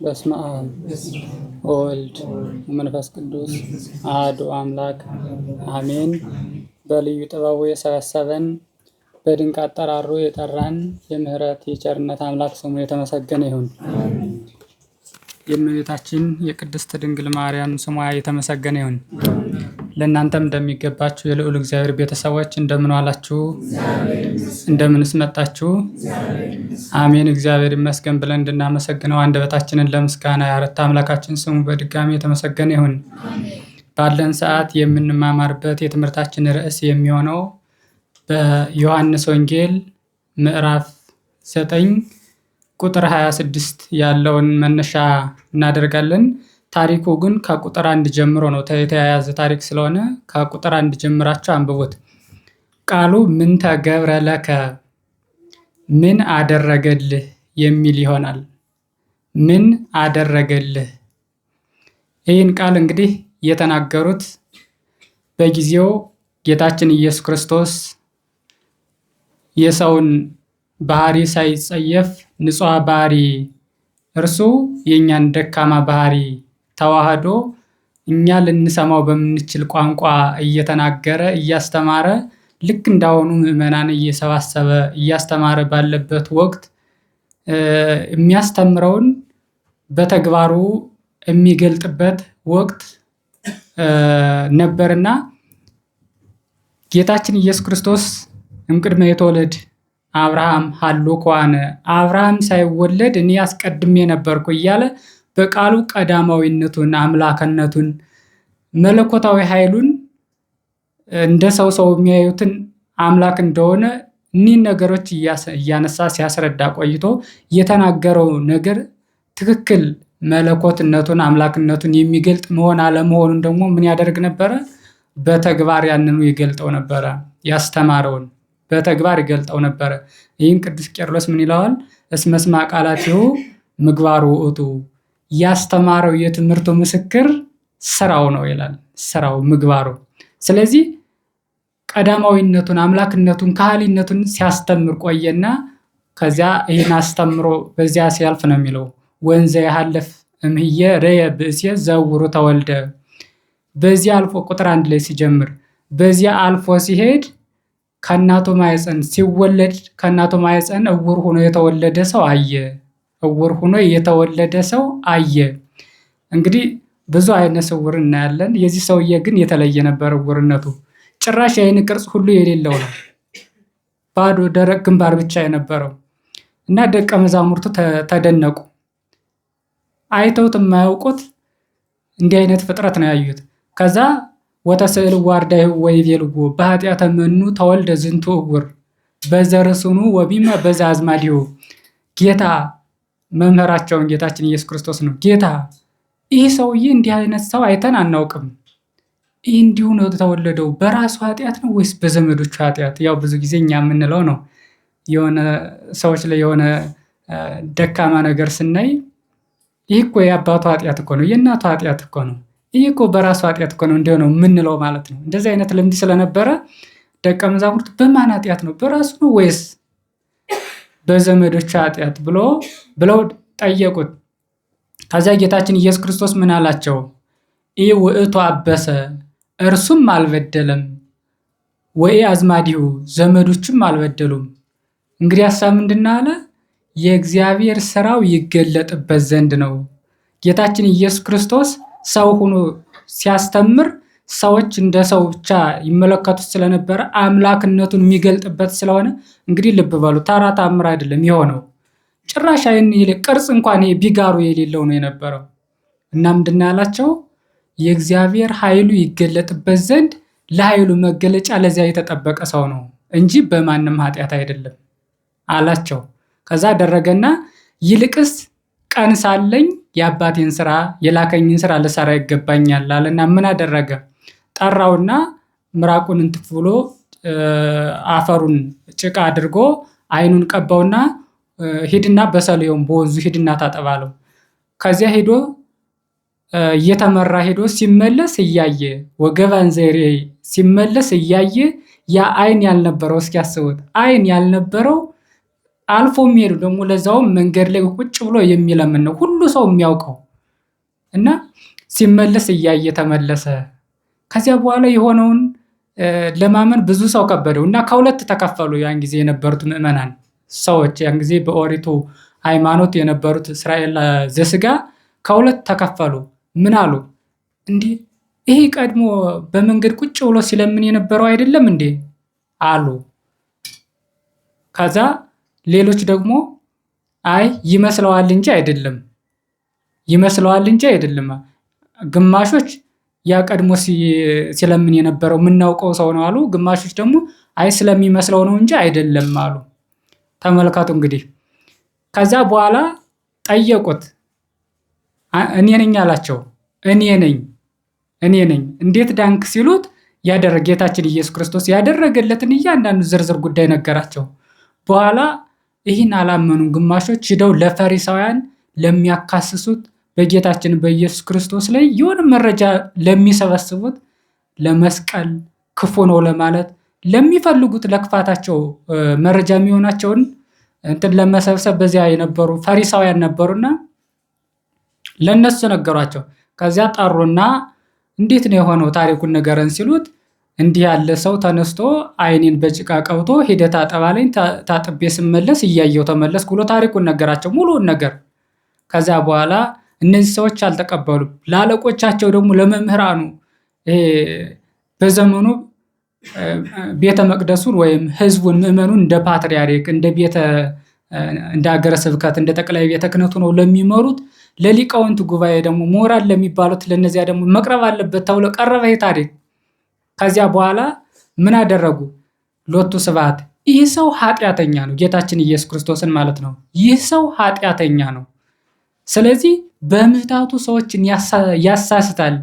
በስመ አብ ወወልድ ወመንፈስ ቅዱስ አሐዱ አምላክ አሜን። በልዩ ጥበቡ የሰበሰበን በድንቅ አጠራሩ የጠራን የምህረት የቸርነት አምላክ ስሙ የተመሰገነ ይሁን። የእመቤታችን የቅድስት ድንግል ማርያም ስሟ የተመሰገነ ይሁን። ለእናንተም እንደሚገባችሁ የልዑል እግዚአብሔር ቤተሰቦች እንደምን ዋላችሁ? እንደምንስ መጣችሁ? አሜን። እግዚአብሔር ይመስገን ብለን እንድናመሰግነው አንደበታችንን ለምስጋና ያረታ አምላካችን ስሙ በድጋሚ የተመሰገነ ይሁን። ባለን ሰዓት የምንማማርበት የትምህርታችን ርዕስ የሚሆነው በዮሐንስ ወንጌል ምዕራፍ 9 ቁጥር 26 ያለውን መነሻ እናደርጋለን። ታሪኩ ግን ከቁጥር 1 ጀምሮ ነው። የተያያዘ ታሪክ ስለሆነ ከቁጥር 1 ጀምራችሁ አንብቡት። ቃሉ ምን ተገብረ ለከ፣ ምን አደረገልህ የሚል ይሆናል። ምን አደረገልህ። ይህን ቃል እንግዲህ የተናገሩት በጊዜው ጌታችን ኢየሱስ ክርስቶስ የሰውን ባህሪ ሳይጸየፍ ንጹሕ ባህሪ እርሱ የእኛን ደካማ ባህሪ ተዋህዶ እኛ ልንሰማው በምንችል ቋንቋ እየተናገረ እያስተማረ ልክ እንዳሁኑ ምዕመናን እየሰባሰበ እያስተማረ ባለበት ወቅት የሚያስተምረውን በተግባሩ የሚገልጥበት ወቅት ነበርና ጌታችን ኢየሱስ ክርስቶስ እምቅድመ የተወለድ አብርሃም ሀሎ ከዋነ አብርሃም ሳይወለድ እኔ አስቀድሜ ነበርኩ እያለ በቃሉ ቀዳማዊነቱን አምላክነቱን መለኮታዊ ኃይሉን እንደ ሰው የሚያዩትን አምላክ እንደሆነ እኒህን ነገሮች እያነሳ ሲያስረዳ ቆይቶ የተናገረው ነገር ትክክል መለኮትነቱን አምላክነቱን የሚገልጥ መሆን አለመሆኑን ደግሞ ምን ያደርግ ነበረ? በተግባር ያንኑ ይገልጠው ነበረ። ያስተማረውን በተግባር ይገልጠው ነበረ። ይህን ቅዱስ ቄርሎስ ምን ይለዋል? እስመ ስማ ቃላቲሁ ምግባሩ ውእቱ፣ ያስተማረው የትምህርቱ ምስክር ስራው ነው ይላል። ስራው ምግባሩ። ስለዚህ ቀዳማዊነቱን አምላክነቱን ካህሊነቱን ሲያስተምር ቆየና ከዚያ ይህን አስተምሮ በዚያ ሲያልፍ ነው የሚለው ወንዘ ያሃለፍ እምህየ ረየ ብእሴ ዘውሩ ተወልደ። በዚያ አልፎ ቁጥር 1 ላይ ሲጀምር በዚያ አልፎ ሲሄድ ከእናቱ ማኅፀን ሲወለድ ከእናቱ ማኅፀን እውር ሆኖ የተወለደ ሰው አየ። እውር ሆኖ የተወለደ ሰው አየ። እንግዲህ ብዙ አይነ ስውር እናያለን። የዚህ ሰውዬ ግን የተለየ ነበር እውርነቱ። ጭራሽ የዓይን ቅርጽ ሁሉ የሌለው ነው። ባዶ ደረቅ ግንባር ብቻ የነበረው እና ደቀ መዛሙርቱ ተደነቁ። አይተውት የማያውቁት እንዲህ አይነት ፍጥረት ነው ያዩት። ከዛ ወተስዕል ዋርዳይሁ ወይቤልዎ በኃጢአተ መኑ ተወልደ ዝንቱ እውር በዘርስኑ ወቢመ በዛ አዝማዲሁ። ጌታ መምህራቸውን ጌታችን ኢየሱስ ክርስቶስ ነው። ጌታ ይህ ሰውዬ እንዲህ አይነት ሰው አይተን አናውቅም። ይህ እንዲሁ ነው የተወለደው በራሱ ኃጢአት ነው ወይስ በዘመዶቹ ኃጢአት? ያው ብዙ ጊዜ እኛ የምንለው ነው የሆነ ሰዎች ላይ የሆነ ደካማ ነገር ስናይ ይህ እኮ የአባቱ ኃጢአት እኮ ነው፣ የእናቱ ኃጢአት እኮ ነው፣ ይህ እኮ በራሱ ኃጢአት እኮ ነው እንዲሁ ነው የምንለው ማለት ነው። እንደዚህ አይነት ልምድ ስለነበረ ደቀ መዛሙርት በማን ኃጢአት ነው? በራሱ ነው ወይስ በዘመዶቹ ኃጢአት ብለው ጠየቁት። ከዚያ ጌታችን ኢየሱስ ክርስቶስ ምን አላቸው? ኢ ውእቱ አበሰ፣ እርሱም አልበደለም፣ ወኢ አዝማዲሁ፣ ዘመዶቹም አልበደሉም። እንግዲህ ሀሳብ ምንድን አለ? የእግዚአብሔር ስራው ይገለጥበት ዘንድ ነው። ጌታችን ኢየሱስ ክርስቶስ ሰው ሆኖ ሲያስተምር ሰዎች እንደ ሰው ብቻ ይመለከቱት ስለነበረ አምላክነቱን የሚገልጥበት ስለሆነ እንግዲህ ልብ በሉ፣ ተራ ተአምር አይደለም የሆነው። ጭራሽ አይን ቅርጽ እንኳን ቢጋሩ የሌለው ነው የነበረው። እና ምንድን ያላቸው? የእግዚአብሔር ኃይሉ ይገለጥበት ዘንድ ለኃይሉ መገለጫ ለዚያ የተጠበቀ ሰው ነው እንጂ በማንም ኃጢአት አይደለም አላቸው። ከዛ አደረገና ይልቅስ ቀን ሳለኝ የአባቴን ስራ የላከኝን ስራ ልሰራ ይገባኛል አለና ምን አደረገ? ጠራውና ምራቁን እንትፍ ብሎ አፈሩን ጭቃ አድርጎ አይኑን ቀባውና ሂድና በሰሊሆም በወንዙ ሂድና ታጠባለው። ከዚያ ሄዶ እየተመራ ሄዶ ሲመለስ እያየ ወገባን ዘይሬ ሲመለስ እያየ ያ አይን ያልነበረው እስኪያስቡት አይን ያልነበረው አልፎ የሚሄዱ ደግሞ ለዛውም መንገድ ላይ ቁጭ ብሎ የሚለምን ነው ሁሉ ሰው የሚያውቀው እና ሲመለስ እያየ ተመለሰ። ከዚያ በኋላ የሆነውን ለማመን ብዙ ሰው ከበደው እና ከሁለት ተከፈሉ። ያን ጊዜ የነበሩት ምዕመናን ሰዎች ያን ጊዜ በኦሪቱ ሃይማኖት የነበሩት እስራኤል ዘስጋ ከሁለት ተከፈሉ። ምን አሉ? እንዲህ ይሄ ቀድሞ በመንገድ ቁጭ ብሎ ሲለምን የነበረው አይደለም እንዴ አሉ። ከዛ ሌሎች ደግሞ አይ ይመስለዋል እንጂ አይደለም፣ ይመስለዋል እንጂ አይደለም። ግማሾች ያ ቀድሞ ሲለምን የነበረው የምናውቀው ሰው ነው አሉ። ግማሾች ደግሞ አይ ስለሚመስለው ነው እንጂ አይደለም አሉ። ተመልከቱ እንግዲህ። ከዛ በኋላ ጠየቁት። እኔ ነኝ አላቸው። እኔ ነኝ። እንዴት ዳንክ ሲሉት ጌታችን ኢየሱስ ክርስቶስ ያደረገለትን እያንዳንዱ ዝርዝር ጉዳይ ነገራቸው። በኋላ ይህን አላመኑም። ግማሾች ሂደው ለፈሪሳውያን ለሚያካስሱት በጌታችን በኢየሱስ ክርስቶስ ላይ የሆነ መረጃ ለሚሰበስቡት ለመስቀል ክፉ ነው ለማለት ለሚፈልጉት ለክፋታቸው መረጃ የሚሆናቸውን እንትን ለመሰብሰብ በዚያ የነበሩ ፈሪሳውያን ነበሩና ለነሱ ነገሯቸው። ከዚያ ጠሩና እንዴት ነው የሆነው ታሪኩን ንገረን ሲሉት እንዲህ ያለ ሰው ተነስቶ ዓይኔን በጭቃ ቀብቶ ሂደት አጠባለኝ ታጥቤ ስመለስ እያየው ተመለስኩ ብሎ ታሪኩን ነገራቸው፣ ሙሉውን ነገር። ከዚያ በኋላ እነዚህ ሰዎች አልተቀበሉም። ለአለቆቻቸው ደግሞ ለመምህራኑ በዘመኑ ቤተ መቅደሱን ወይም ህዝቡን ምዕመኑን እንደ ፓትርያርክ እንደ ሀገረ ስብከት እንደ ጠቅላይ ቤተ ክህነቱ ነው ለሚመሩት ለሊቃውንት ጉባኤ ደግሞ ሞራል ለሚባሉት ለነዚያ ደግሞ መቅረብ አለበት ተብሎ ቀረበ ይህ ታሪክ። ከዚያ በኋላ ምን አደረጉ? ሎቱ ስብሐት፣ ይህ ሰው ኃጢአተኛ ነው፣ ጌታችን ኢየሱስ ክርስቶስን ማለት ነው። ይህ ሰው ኃጢአተኛ ነው፣ ስለዚህ በምህታቱ ሰዎችን ያሳስታል።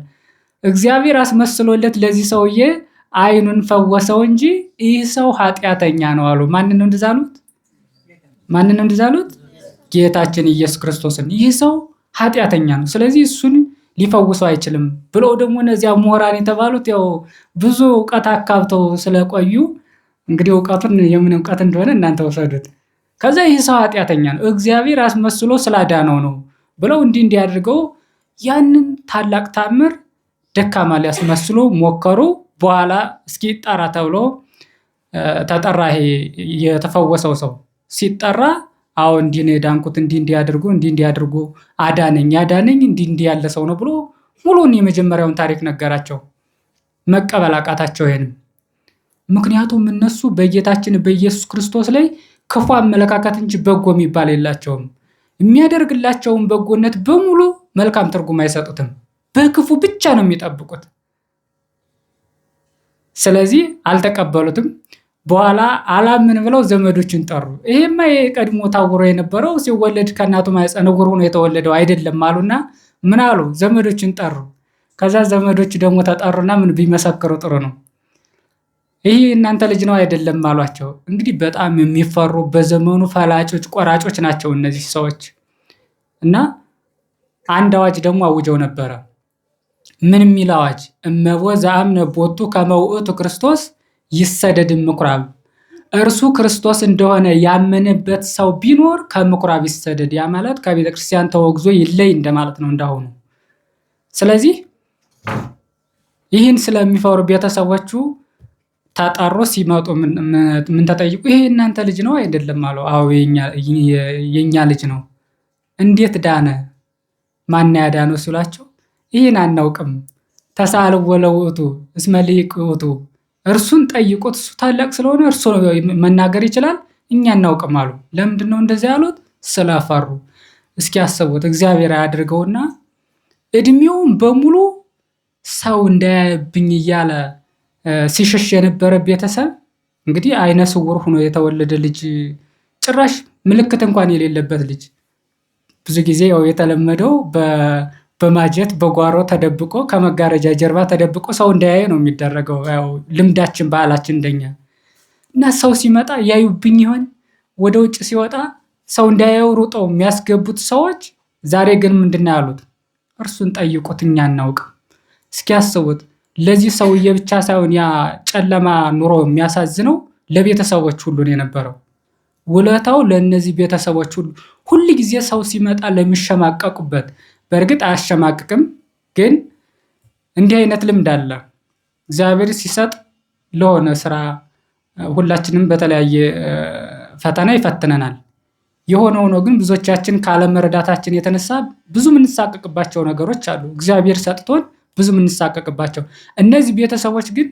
እግዚአብሔር አስመስሎለት ለዚህ ሰውዬ ዓይኑን ፈወሰው እንጂ ይህ ሰው ኃጢአተኛ ነው አሉ። ማንን ነው እንደዛ አሉት? ጌታችን ኢየሱስ ክርስቶስን። ይህ ሰው ኃጢአተኛ ነው፣ ስለዚህ እሱን ሊፈውሰው አይችልም ብለው ደግሞ እነዚያ ምሁራን የተባሉት ያው ብዙ እውቀት አካብተው ስለቆዩ እንግዲህ እውቀቱን የምን እውቀት እንደሆነ እናንተ ወሰዱት። ከዛ ይህ ሰው ኃጢአተኛ ነው እግዚአብሔር አስመስሎ ስላዳነው ነው ብለው እንዲህ አድርገው ያንን ታላቅ ታምር ደካማ ሊያስመስሉ ሞከሩ። በኋላ እስኪ ጠራ ተብሎ ተጠራ። ይሄ የተፈወሰው ሰው ሲጠራ አዎ እንዲህ ነው የዳንኩት፣ እንዲህ አድርጎ አዳነኝ እንዲህ ያለ ሰው ነው ብሎ ሙሉውን የመጀመሪያውን ታሪክ ነገራቸው። መቀበል አቃታቸው ይሄንም። ምክንያቱም እነሱ በጌታችን በኢየሱስ ክርስቶስ ላይ ክፉ አመለካከት እንጂ በጎ የሚባል የላቸውም። የሚያደርግላቸውን በጎነት በሙሉ መልካም ትርጉም አይሰጡትም፣ በክፉ ብቻ ነው የሚጠብቁት። ስለዚህ አልተቀበሉትም። በኋላ አላምን ብለው ዘመዶችን ጠሩ። ይሄማ የቀድሞ ታውሮ የነበረው ሲወለድ ከእናቱ ማህፀን ዕውር ሆኖ የተወለደው አይደለም አሉና ምን አሉ? ዘመዶችን ጠሩ። ከዛ ዘመዶች ደግሞ ተጠሩና ምን ቢመሰክሩ ጥሩ ነው፣ ይህ እናንተ ልጅ ነው አይደለም አሏቸው። እንግዲህ በጣም የሚፈሩ በዘመኑ ፈላጮች ቆራጮች ናቸው እነዚህ ሰዎች። እና አንድ አዋጅ ደግሞ አውጀው ነበረ። ምን የሚል አዋጅ? እመቦ ዘአምነ ቦቱ ከመ ውእቱ ክርስቶስ ይሰደድ ምኩራብ፣ እርሱ ክርስቶስ እንደሆነ ያመነበት ሰው ቢኖር ከምኩራብ ይሰደድ። ያ ማለት ከቤተ ክርስቲያን ተወግዞ ይለይ እንደማለት ነው እንዳሁኑ። ስለዚህ ይህን ስለሚፈሩ ቤተሰቦቹ ተጠሩ። ሲመጡ ምን ተጠይቁ? ይሄ እናንተ ልጅ ነው አይደለም አሉ። አዎ የኛ ልጅ ነው። እንዴት ዳነ? ማን ያዳነው ሲሏቸው ይህን አናውቅም፣ ተሳልዎ ለውእቱ እስመ ሊቅ ውእቱ፣ እርሱን ጠይቁት፣ እሱ ታላቅ ስለሆነ እርሱ መናገር ይችላል፣ እኛ አናውቅም አሉ። ለምንድን ነው እንደዚያ ያሉት? ስለፈሩ። እስኪ ያስቡት፣ እግዚአብሔር ያድርገውና እድሜውን በሙሉ ሰው እንዳያብኝ እያለ ሲሸሽ የነበረ ቤተሰብ እንግዲህ አይነ ስውር ሆኖ የተወለደ ልጅ፣ ጭራሽ ምልክት እንኳን የሌለበት ልጅ። ብዙ ጊዜ ያው የተለመደው በማጀት በጓሮ ተደብቆ ከመጋረጃ ጀርባ ተደብቆ ሰው እንዳያየ ነው የሚደረገው። ያው ልምዳችን ባህላችን እንደኛ እና ሰው ሲመጣ ያዩብኝ ይሆን ወደ ውጭ ሲወጣ ሰው እንዳያየው ሩጠው የሚያስገቡት ሰዎች ዛሬ ግን ምንድን ነው ያሉት? እርሱን ጠይቁት እኛ አናውቅም። እስኪ ያስቡት። ለዚህ ሰውዬ ብቻ ሳይሆን ያ ጨለማ ኑሮ የሚያሳዝነው ለቤተሰቦች ሁሉ ነው የነበረው። ውለታው ለእነዚህ ቤተሰቦች ሁል ጊዜ ሰው ሲመጣ ለሚሸማቀቁበት፣ በእርግጥ አያሸማቅቅም፣ ግን እንዲህ አይነት ልምድ አለ። እግዚአብሔር ሲሰጥ ለሆነ ስራ ሁላችንም በተለያየ ፈተና ይፈትነናል። የሆነ ሆኖ ግን ብዙዎቻችን ካለመረዳታችን የተነሳ ብዙ የምንሳቀቅባቸው ነገሮች አሉ። እግዚአብሔር ሰጥቶን ብዙ የምንሳቀቅባቸው። እነዚህ ቤተሰቦች ግን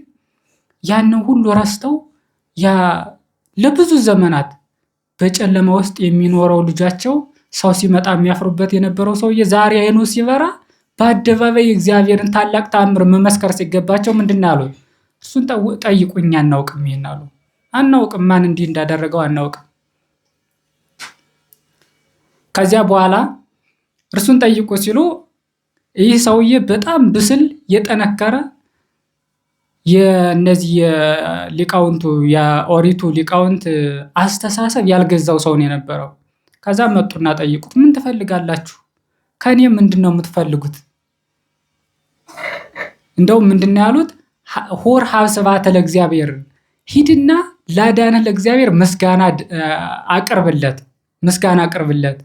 ያንን ሁሉ ረስተው ለብዙ ዘመናት በጨለማ ውስጥ የሚኖረው ልጃቸው ሰው ሲመጣ የሚያፍሩበት የነበረው ሰውዬ ዛሬ አይኑ ሲበራ በአደባባይ እግዚአብሔርን ታላቅ ተአምር መመስከር ሲገባቸው ምንድን አሉ? እሱን ጠይቁኝ፣ አናውቅም። ይሄን አሉ። አናውቅም፣ ማን እንዲህ እንዳደረገው አናውቅም። ከዚያ በኋላ እርሱን ጠይቁ ሲሉ ይህ ሰውዬ በጣም ብስል የጠነከረ የነዚህ የሊቃውንቱ የኦሪቱ ሊቃውንት አስተሳሰብ ያልገዛው ሰው ነው የነበረው። ከዛ መጡና ጠይቁት፣ ምን ትፈልጋላችሁ? ከኔ ምንድን ነው የምትፈልጉት? እንደውም ምንድን ነው ያሉት? ሆር ሀብ ስብሐተ ለእግዚአብሔር፣ ሂድና ላዳነ ለእግዚአብሔር ምስጋና አቅርብለት፣ ምስጋና አቅርብለት።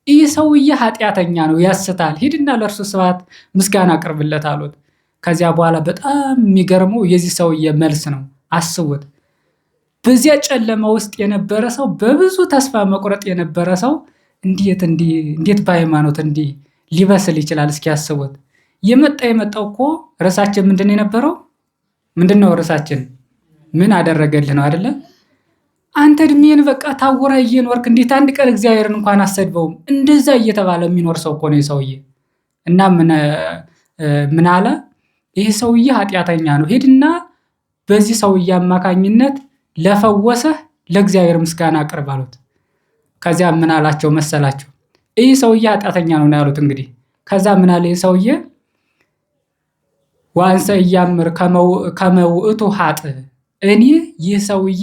ይህ ሰውዬ ኃጢአተኛ ነው፣ ያስታል፣ ሂድና ለእርሱ ስብሐት ምስጋና አቅርብለት አሉት። ከዚያ በኋላ በጣም የሚገርመው የዚህ ሰውዬ መልስ ነው። አስቡት። በዚያ ጨለማ ውስጥ የነበረ ሰው፣ በብዙ ተስፋ መቁረጥ የነበረ ሰው እንዴት በሃይማኖት እንዲህ ሊበስል ይችላል? እስኪ ያስቡት። የመጣው እኮ ርዕሳችን ምንድን ነው የነበረው? ምንድን ነው ርዕሳችን? ምን አደረገልህ ነው አይደለ? አንተ እድሜን በቃ ታውራ እየኖርክ እንዴት አንድ ቀን እግዚአብሔርን እንኳን አሰድበውም? እንደዛ እየተባለ የሚኖር ሰው እኮ ነው ሰውዬ። እና ምን አለ? ይህ ሰውዬ ኃጢአተኛ ነው፣ ሄድና በዚህ ሰውዬ አማካኝነት ለፈወሰህ ለእግዚአብሔር ምስጋና አቅርብ አሉት። ከዚያ ምን አላቸው መሰላቸው? ይህ ሰውዬ ኃጢአተኛ ነው ያሉት። እንግዲህ ከዛ ምን አለ ይህ ሰውዬ? ዋንሰ እያምር ከመውእቱ ሀጥ፣ እኔ ይህ ሰውዬ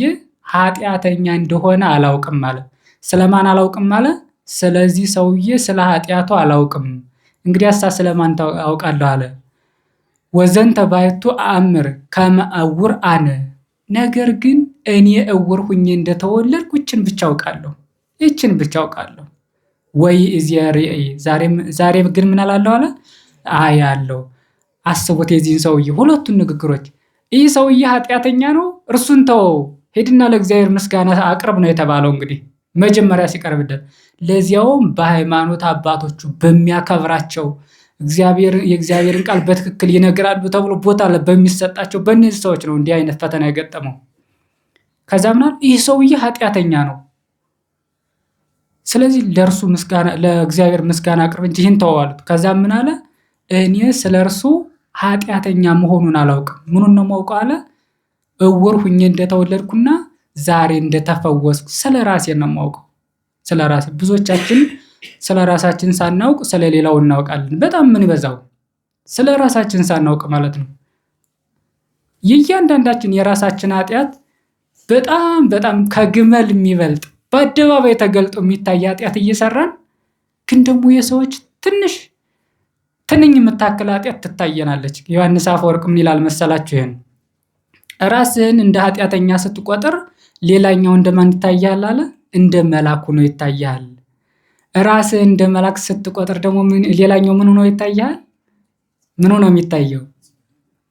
ኃጢአተኛ እንደሆነ አላውቅም አለ። ስለማን አላውቅም አለ? ስለዚህ ሰውዬ ስለ ኃጢአቱ አላውቅም። እንግዲያሳ ስለማን አውቃለሁ አለ? ወዘንተ ባይቱ አእምር ከመ እውር አነ፣ ነገር ግን እኔ እውር ሁኜ እንደተወለድኩ ይችን ብቻ አውቃለሁ፣ ይችን ብቻ አውቃለሁ። ወይ እዚያ ርአይ፣ ዛሬ ግን ምን አላለሁ አለ? አያለሁ። አስቡት የዚህን ሰውዬ ሁለቱን ንግግሮች። ይህ ሰውዬ ኃጢአተኛ ነው፣ እርሱን ተወው፣ ሄድና ለእግዚአብሔር ምስጋና አቅርብ ነው የተባለው። እንግዲህ መጀመሪያ ሲቀርብለት፣ ለዚያውም በሃይማኖት አባቶቹ በሚያከብራቸው የእግዚአብሔርን ቃል በትክክል ይነግራሉ ተብሎ ቦታ በሚሰጣቸው በእነዚህ ሰዎች ነው እንዲህ አይነት ፈተና የገጠመው። ከዛ ምናል ይህ ሰውዬ ኃጢአተኛ ነው፣ ስለዚህ ለእግዚአብሔር ምስጋና አቅርብ እንጂ ይህን ተወው አሉት። ከዛ ምን አለ? እኔ ስለ እርሱ ኃጢአተኛ መሆኑን አላውቅም። ምኑን ነው የማውቀው አለ? እውር ሁኜ እንደተወለድኩና ዛሬ እንደተፈወስኩ ስለ ራሴ ነው የማውቀው። ስለ ራሴ። ብዙዎቻችን ስለ ራሳችን ሳናውቅ ስለ ሌላው እናውቃለን። በጣም ምን ይበዛው ስለ ራሳችን ሳናውቅ ማለት ነው። የእያንዳንዳችን የራሳችን ኃጢአት በጣም ከግመል የሚበልጥ በአደባባይ ተገልጦ የሚታይ ኃጢአት እየሰራን ግን ደግሞ የሰዎች ትንኝ የምታክል ኃጢአት ትታየናለች። ዮሐንስ አፈወርቅ ምን ይላል መሰላችሁ? ይሄን ራስህን እንደ ኃጢአተኛ ስትቆጥር ሌላኛው እንደማን ይታያል አለ? እንደ መልአክ ሆኖ ይታያል። ራስህን እንደ መልአክ ስትቆጥር ደግሞ ሌላኛው ምን ሆኖ ይታያል? ምን ሆኖ የሚታየው?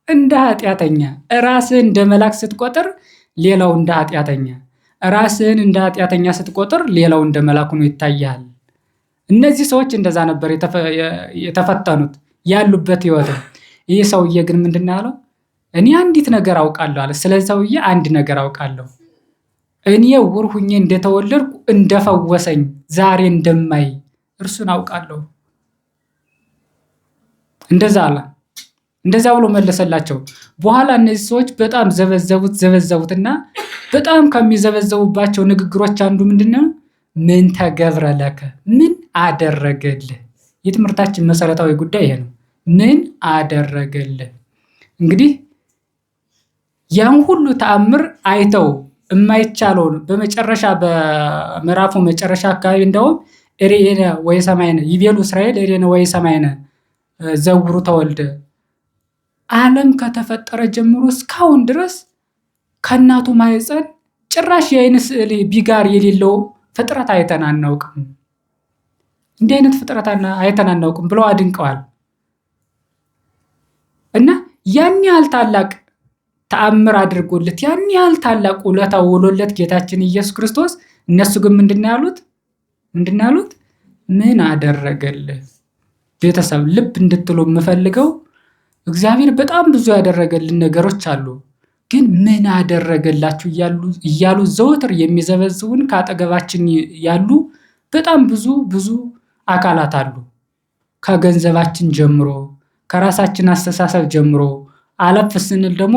እንደ ኃጢአተኛ። ራስህን እንደ መልአክ ስትቆጥር ሌላው እንደ ኃጢአተኛ፣ ራስህን እንደ ኃጢአተኛ ስትቆጥር ሌላው እንደ መልአክ ሆኖ ይታያል። እነዚህ ሰዎች እንደዛ ነበር የተፈተኑት ያሉበት ህይወት። ይህ ሰውዬ ግን ምንድን ነው ያለው? እኔ አንዲት ነገር አውቃለሁ አለ። ስለዚህ ሰውዬ አንድ ነገር አውቃለሁ፣ እኔ ዕውር ሁኜ እንደተወለድኩ እንደፈወሰኝ ዛሬ እንደማይ እርሱን አውቃለሁ። እንደዛ አለ። እንደዛ ብሎ መለሰላቸው። በኋላ እነዚህ ሰዎች በጣም ዘበዘቡትና በጣም ከሚዘበዘቡባቸው ንግግሮች አንዱ ምንድነው? ምን ተገብረ ለከ፣ ምን አደረገልህ? የትምህርታችን መሰረታዊ ጉዳይ ይሄ ነው። ምን አደረገልህ? እንግዲህ ያን ሁሉ ተአምር አይተው የማይቻለውን በመጨረሻ በምዕራፉ መጨረሻ አካባቢ እንደውም ርኤነ ወኢሰማዕነ ይቤሉ እስራኤል ርኤነ ወኢሰማዕነ ዘውሩ ተወልደ፣ ዓለም ከተፈጠረ ጀምሮ እስካሁን ድረስ ከእናቱ ማህፀን ጭራሽ የዓይን ስዕል ቢጋር የሌለው ፍጥረት አይተን አናውቅም፣ እንዲህ አይነት ፍጥረት አይተን አናውቅም ብለው አድንቀዋል። እና ያን ያህል ታላቅ ተአምር አድርጎለት ያን ያህል ታላቅ ውለታ ውሎለት ጌታችን ኢየሱስ ክርስቶስ እነሱ ግን ምንድን ያሉት? ምን አደረገልህ? ቤተሰብ ልብ እንድትሉ የምፈልገው እግዚአብሔር በጣም ብዙ ያደረገልን ነገሮች አሉ። ግን ምን አደረገላችሁ እያሉ ዘወትር የሚዘበዝቡን ከአጠገባችን ያሉ በጣም ብዙ አካላት አሉ። ከገንዘባችን ጀምሮ፣ ከራሳችን አስተሳሰብ ጀምሮ፣ አለፍ ስንል ደግሞ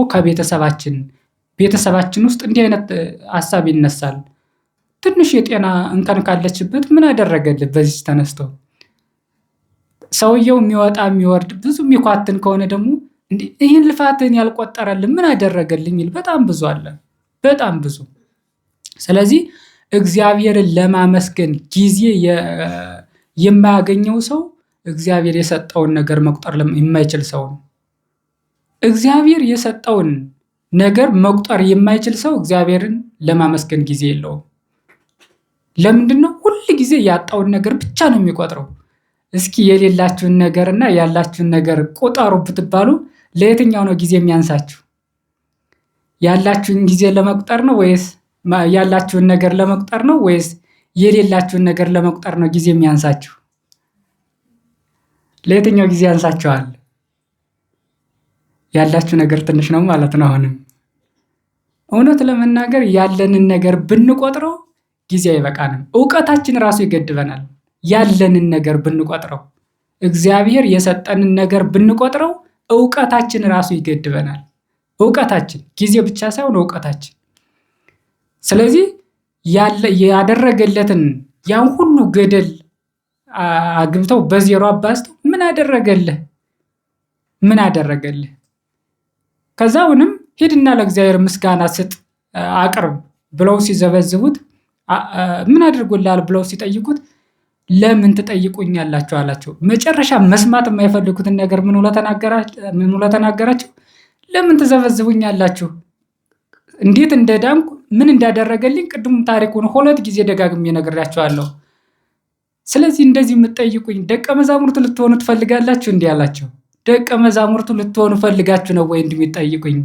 ቤተሰባችን ውስጥ እንዲህ አይነት ሀሳብ ይነሳል። ትንሽ የጤና እንከን ካለችበት ምን አደረገልህ በዚህ ተነስተው ሰውየው የሚወጣ የሚወርድ ብዙ የሚኳትን ከሆነ ደግሞ ይህን ልፋትን ያልቆጠረልን ምን አደረገልኝ የሚል በጣም ብዙ አለ፣ በጣም ብዙ። ስለዚህ እግዚአብሔርን ለማመስገን ጊዜ የማያገኘው ሰው እግዚአብሔር የሰጠውን ነገር መቁጠር የማይችል ሰው ነው። እግዚአብሔር የሰጠውን ነገር መቁጠር የማይችል ሰው እግዚአብሔርን ለማመስገን ጊዜ የለውም። ለምንድን ነው? ሁል ጊዜ ያጣውን ነገር ብቻ ነው የሚቆጥረው። እስኪ የሌላችሁን ነገርና ያላችሁን ነገር ቁጠሩ ብትባሉ ለየትኛው ነው ጊዜ የሚያንሳችሁ? ያላችሁን ጊዜ ለመቁጠር ነው ወይስ ያላችሁን ነገር ለመቁጠር ነው ወይስ የሌላችሁን ነገር ለመቁጠር ነው ጊዜ የሚያንሳችሁ? ለየትኛው ጊዜ ያንሳችኋል? ያላችሁ ነገር ትንሽ ነው ማለት ነው። አሁንም እውነት ለመናገር ያለንን ነገር ብንቆጥረው ጊዜ አይበቃንም። እውቀታችን ራሱ ይገድበናል። ያለንን ነገር ብንቆጥረው፣ እግዚአብሔር የሰጠንን ነገር ብንቆጥረው እውቀታችን ራሱ ይገድበናል። እውቀታችን ጊዜ ብቻ ሳይሆን እውቀታችን። ስለዚህ ያደረገለትን ያን ሁሉ ገደል አግብተው በዜሮ አባዝተው ምን አደረገልህ? ከዛውንም ሂድና ለእግዚአብሔር ምስጋና ስጥ አቅርብ ብለው ሲዘበዝቡት ምን አድርጎልሃል ብለው ሲጠይቁት ለምን ትጠይቁኛላችሁ አላቸው። መጨረሻ መስማት የማይፈልጉትን ነገር ምን ብሎ ተናገራቸው? ለምን ትዘበዝቡኛላችሁ? እንዴት እንደዳንኩ ምን እንዳደረገልኝ ቅድም ታሪኩን 2 ጊዜ ደጋግሜ ነግሬያችኋለሁ። ስለዚህ እንደዚህ የምትጠይቁኝ ደቀ መዛሙርቱ ልትሆኑ ትፈልጋላችሁ? እንዲህ አላቸው። ደቀ መዛሙርቱ ልትሆኑ ፈልጋችሁ ነው ወይ እንደሚጠይቁኝ?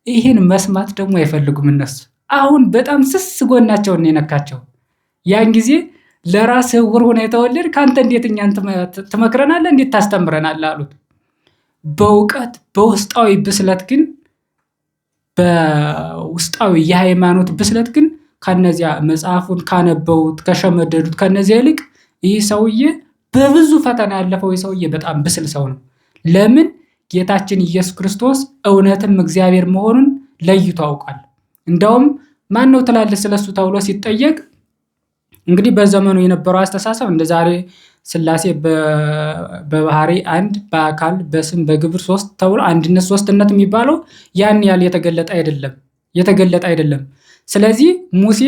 ይህን መስማት ደግሞ አይፈልጉም እነሱ። አሁን በጣም ስስ ጎናቸውን ነው የነካቸው። ያን ጊዜ ለራስህ ዕውር ሆነህ የተወለድክ ከአንተ እንዴት እኛን ትመክረናለህ? እንዴት ታስተምረናለህ? አሉት። በእውቀት በውስጣዊ ብስለት ግን በውስጣዊ የሃይማኖት ብስለት ግን ከነዚያ መጽሐፉን ካነበቡት ከሸመደዱት ከነዚያ ይልቅ ይህ ሰውዬ በብዙ ፈተና ያለፈው ሰውዬ በጣም ብስል ሰው ነው። ለምን? ጌታችን ኢየሱስ ክርስቶስ እውነትም እግዚአብሔር መሆኑን ለይቶ አውቃል። እንደውም ማን ነው ትላለህ ስለሱ ተብሎ ሲጠየቅ እንግዲህ በዘመኑ የነበረው አስተሳሰብ እንደ ዛሬ ሥላሴ በባህሪ አንድ በአካል በስም በግብር 3 ተብሎ አንድነት ሶስትነት የሚባለው ያን ያህል የተገለጠ አይደለም። ስለዚህ ሙሴ